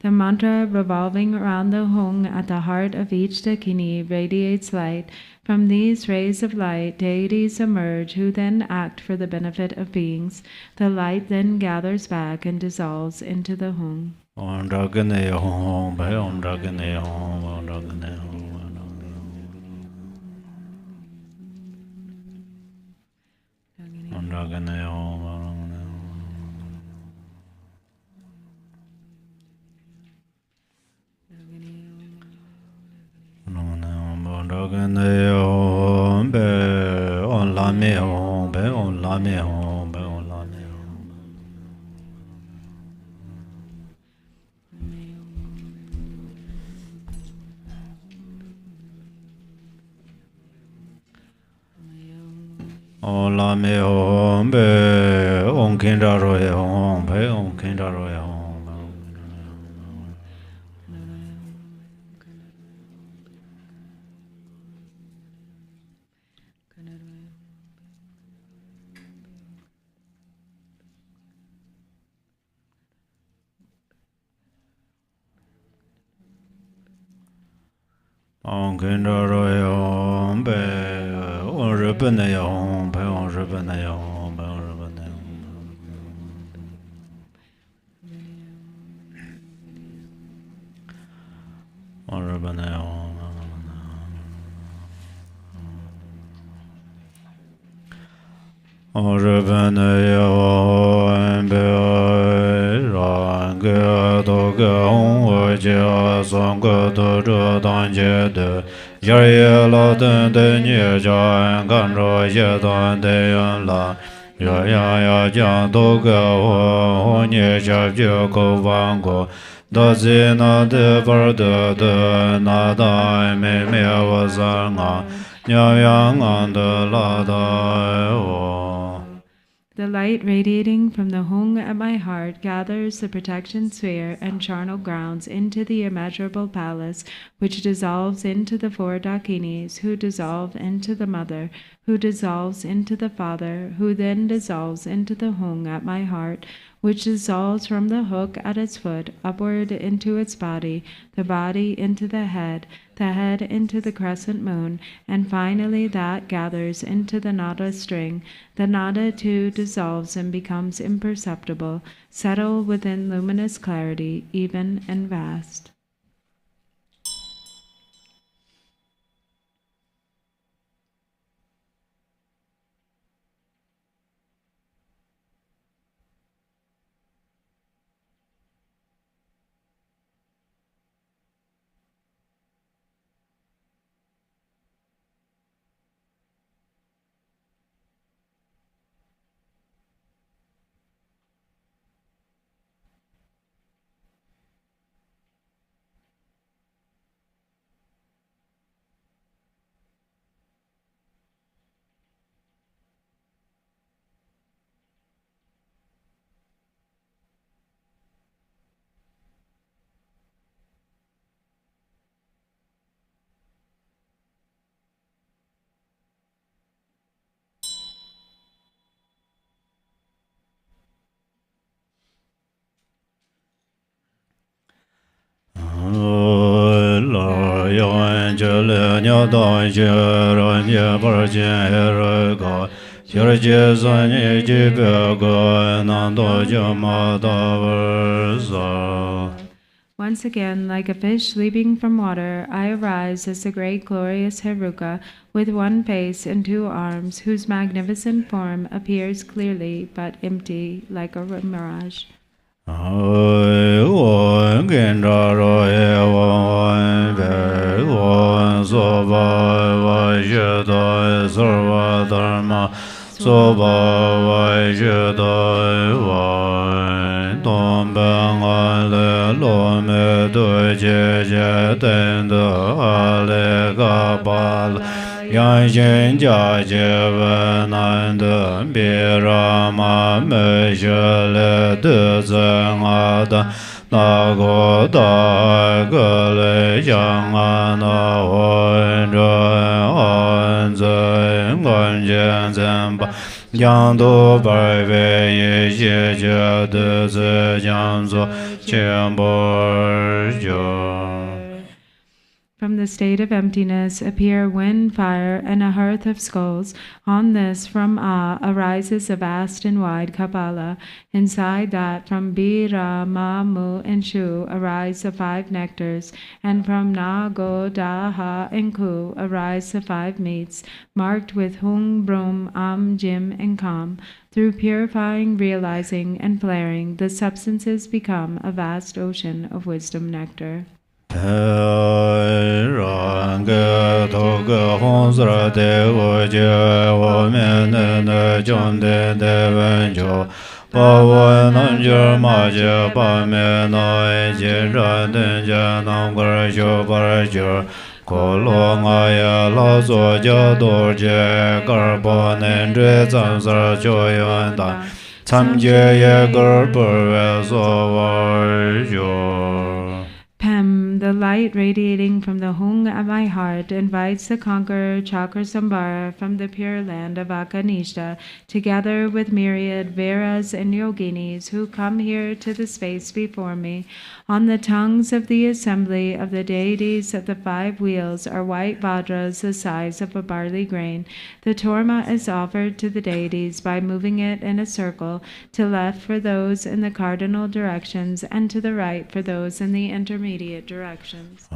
The mantra revolving around the Hung at the heart of each Dakini radiates light. From these rays of light, deities emerge who then act for the benefit of beings. The light then gathers back and dissolves into the Hung. ya ya ya jiang du ge wo ni xia jiu kou wang guo da zi na de bar de na dai me me wo zang a niao yang an de la dai wo. The light radiating from the Hung at my heart gathers the protection sphere and charnel grounds into the immeasurable palace, which dissolves into the four Dakinis, who dissolve into the mother, who dissolves into the father, who then dissolves into the Hung at my heart, which dissolves from the hook at its foot upward into its body, the body into the head into the crescent moon, and finally that gathers into the nada string. The nada too dissolves and becomes imperceptible, settle within luminous clarity, even and vast. Once again, like a fish leaping from water, I arise as the great glorious Heruka, with one face and two arms, whose magnificent form appears clearly but empty, like a mirage. Yang Xin Jia Jie Wen Nan De Bi Ra Ma Me Xue Le De Zeng A Da Na Go Da Ge Le Xiang A Na Wen Zhen An Zeng Guan Jian Zhen Ba Yang Du Bai Wei Yi Xie Jie De Zi Jiang Zu Qian Bo Jiu. From the state of emptiness appear wind, fire, and a hearth of skulls. On this, from A, arises a vast and wide Kapala. Inside that, from B, Ra, Ma, Mu, and Shu, arise the five nectars. And from Na, Go, Da, Ha, and Ku, arise the five meats, marked with Hung, Brum, Am, Jim, and Kam. Through purifying, realizing, and flaring, the substances become a vast ocean of wisdom nectar. Pem, the light radiating from the Hung at my heart, invites the conqueror Cakrasamvara from the pure land of Akanishta, together with myriad Veras and Yoginis who come here to the space before me. On the tongues of the assembly of the deities of the five wheels are white vajras the size of a barley grain. The torma is offered to the deities by moving it in a circle, to left for those in the cardinal directions, and to the right for those in the intermediate directions.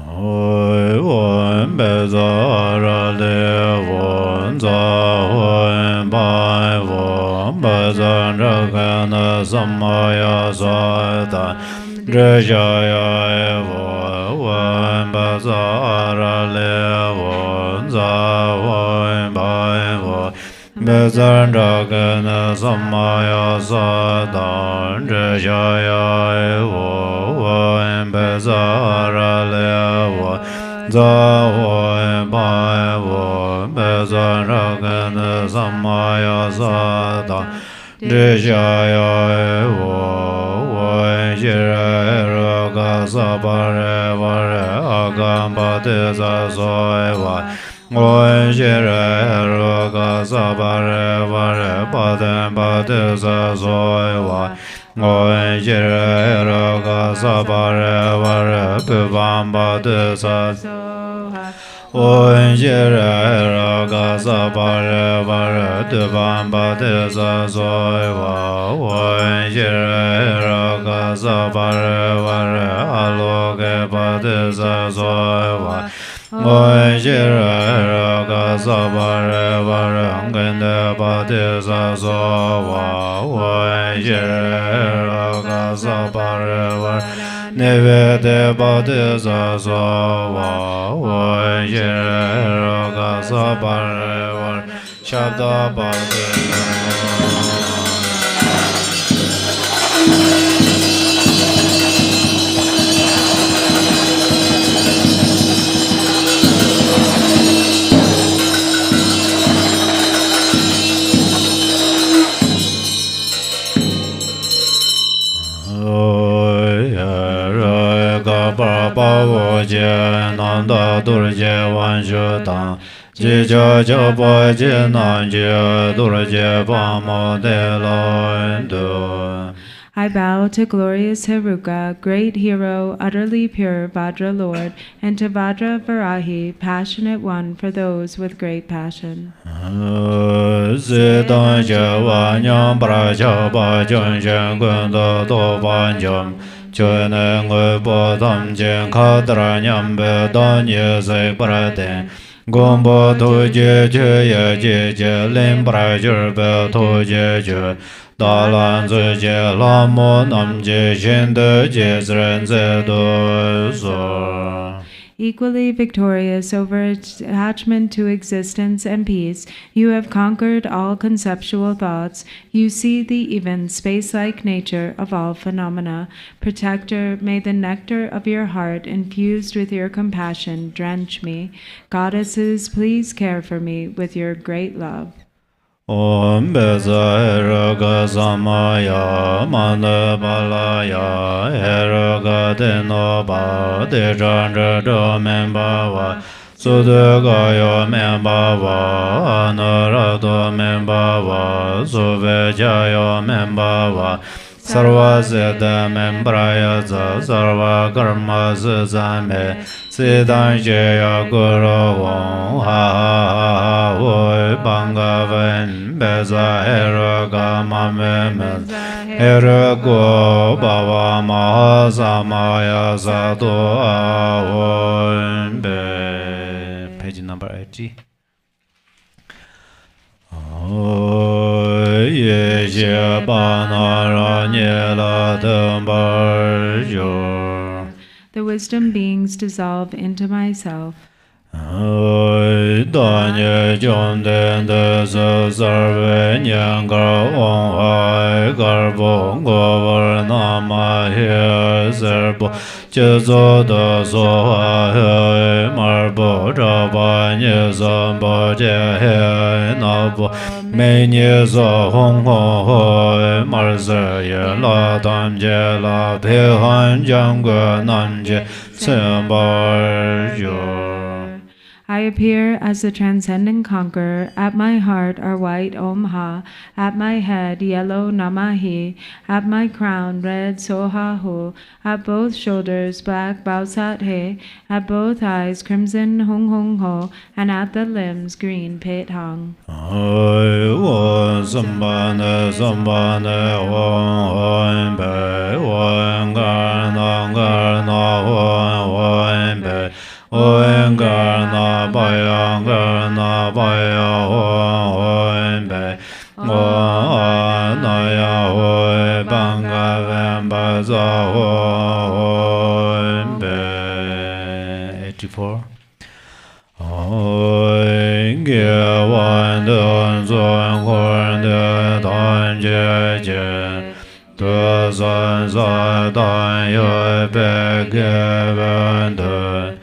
Bezan Dragan Samaya Sadan Jaya Wo Bezara Lewa Zawo Bawo Bezan Dragan Samaya Sadan Jaya Wo Jira Sabare Vare Agamba Deza Soewa Oye Jire Roga Sabare Vare Paden Padeza Soewa Oye Jire Roga Sabare Vare Pivan Padeza Oye Jire Roga Sabare Vare Pivan Padeza Soewa Oye Jire Roga Sabare Vare Aloge Padeza Soewa Oye Jire Roga Sabare Vare Ngende Padeza Soewa Oye Jire Roga Sabare Vare Nevede Padeza Soewa Oye Jire Roga Sabare Vare Shabda Padeza Nanda Dorjee Vanshu Tang Ji Cha Cha Pa Ji Nan Ji Dorjee Pa Mo De Lo Ndu. I bow to glorious Heruka, great hero, utterly pure Vajra Lord, and to Vajra Varahi, passionate one for those with great passion. Siddhan Shava Nyam Pracha Pa Chun Shen Kun Do Do Pan Chum Chun Ngui Po Tham Chen Khadra Nyam Be Don Ye Se Praten Gombo Tu Je Che Ye Je Je Lim Pra Chur Be Tu Je Che Da Lan Zu Je La Mo Nam Je Shin De Je Zren Ze Do So. Equally victorious over attachment to existence and peace, you have conquered all conceptual thoughts. You see the even space-like nature of all phenomena. Protector, may the nectar of your heart, infused with your compassion, drench me. Goddesses, please care for me with your great love. Om Beza Eroga Samaya Manda Balaya Eroga Tenoba Dejandra Membawa Sudugaya Membawa Anurado Membawa Suvejaya Membawa Sarva Siddha Membraya Sarva Karma Suzame Siddhan Jaya Guru Wong Ha Voi Bangavan Beza Eroga Mamem Erogo Bava Mahasamaya Sato Avon Be. Page number 80. Ye Jia Banara Nyela Tembar. The wisdom beings dissolve into myself. Danye Jonde de Sarve Nyangar Wong Hai Garbo Govar Nama He Serbo Chezo de Soha He Marbo Jaba Nye Sambo Je He Nabo Me Nye So Hong Ho Hoi Marser Ye La Tam Je La Pe Han Jang Gue Nam Je Sembar Yor. I appear as the transcendent conqueror. At my heart are white Om Ha. At my head, yellow Namahi. At my crown, red Soha Hu. At both shoulders, black Bausat He. At both eyes, crimson Hung Hung Ho. And at the limbs, green Pit Hong. I was Sambane Sambane Wong Be Wong Garna Garna Wong Be Oen Garna Baya Garna Baya Oen Be Naya Hoi Banga Vemba Za Oen Be. 84. Oen Ge Wan Dun Zon Lam Je Je Tu San Sa Dan Yu Pe Ge Wen De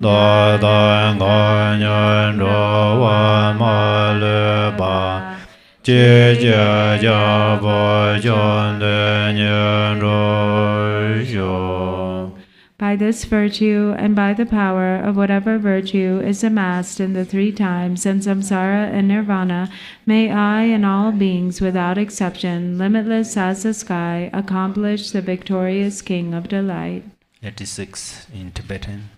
Da Dan Ga Nyan Ro Wa Ma Le Ba Ji Jia Jia Bo Jian De Nian Ro Xiu. By this virtue and by the power of whatever virtue is amassed in the 3 times and samsara and nirvana, may I and all beings without exception, limitless as the sky, accomplish the victorious King of Delight. 86 in Tibetan.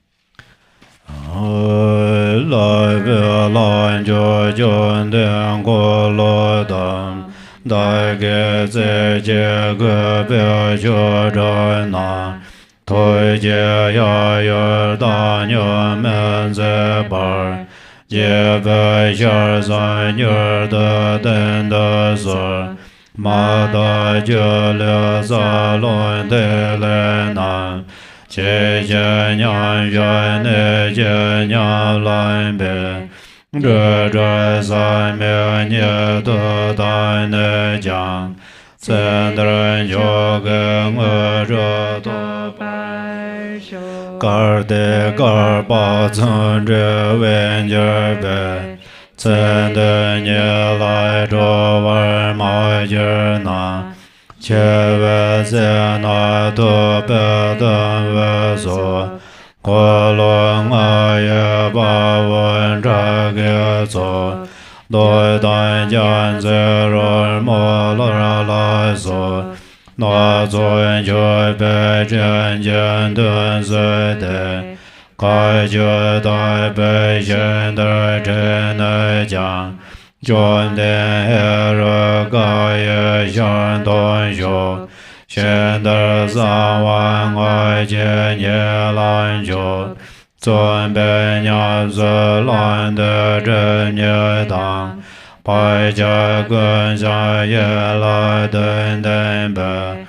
Lai Ve Lan Jo Jun Den Go Lo Dam Dai Ge Ze Je Ge Be Jo Zhe Na Toi Jie Ya Yu Da Nyu Men Ze Bar Jie Be Xiar Zan Yu De Den De Sur Ma Da Ju Le Za Lun De Le Nan Che Je Nyan Yuan Ne Je Nyan Lan Be Zhe Zhe San Me Nye De Dan Ne Jiang Zhen Den Jo Ge Nge Zhe Do Bai Shou Gar De Gar Ba Zhen Zhe Wen Je Be Zhen De Nye Lai Zhou Wan Ma Je Na Che Ve Ze Na Do Pe Den Ve So Ko Lo Nga Ye Ba Wen Zha Ge So Doi Dan Jian Ze Ro Mo La La So Na Zun Ju Be Zhen Jian Dun Se De Kai Ju Dai Bei Shen De Zhen Ne Jiang Zhuan Den He Ru Ga Ye Xian Dong Xiu Xian De San Wan Ai Jian Ye Lan Jiu Zun Bei Nian Zi Lan De Zhen Ye Dang Bai Jia Gun Xia Ye Lai Den Den Bei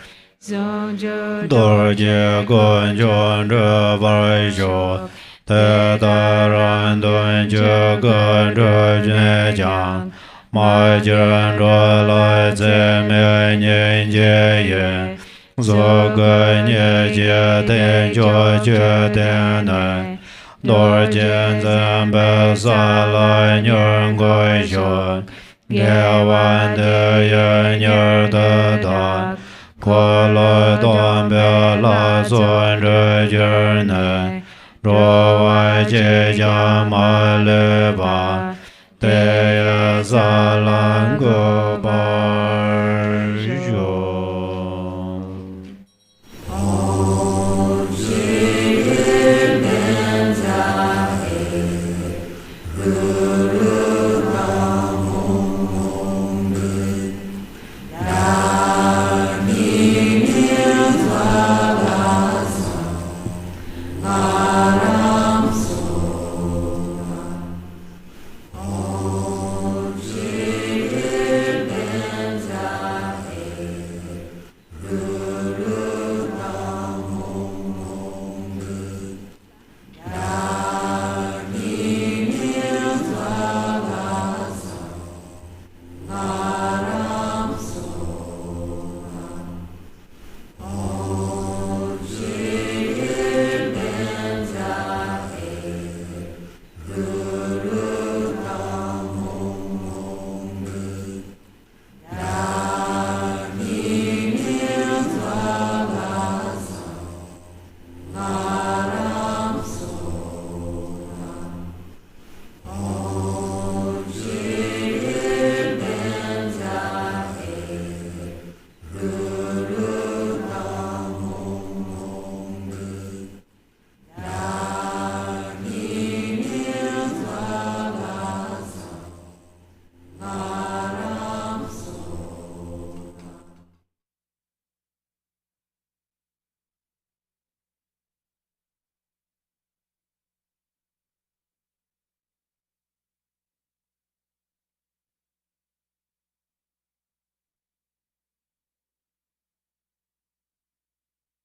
Dorjee Gun Zhun Zhe Bai Xiu Te Da Ran Dun Zhe Gun Zhe Jue Jiang Ma Jian Zhuo Lai Zi Me Nian Jie Ye Zhu Ge Nie Jie Den Jiu Jue Den Nai Dorjee Zhen Be Sa Lai Nian Gui Xiu Ye Wan De Ye Nian De Da Ko Lai Duan Be La Zun Zhe Jie Nai Zhuo Wai Jie Jia Ma Le Ba Te Ye Sa La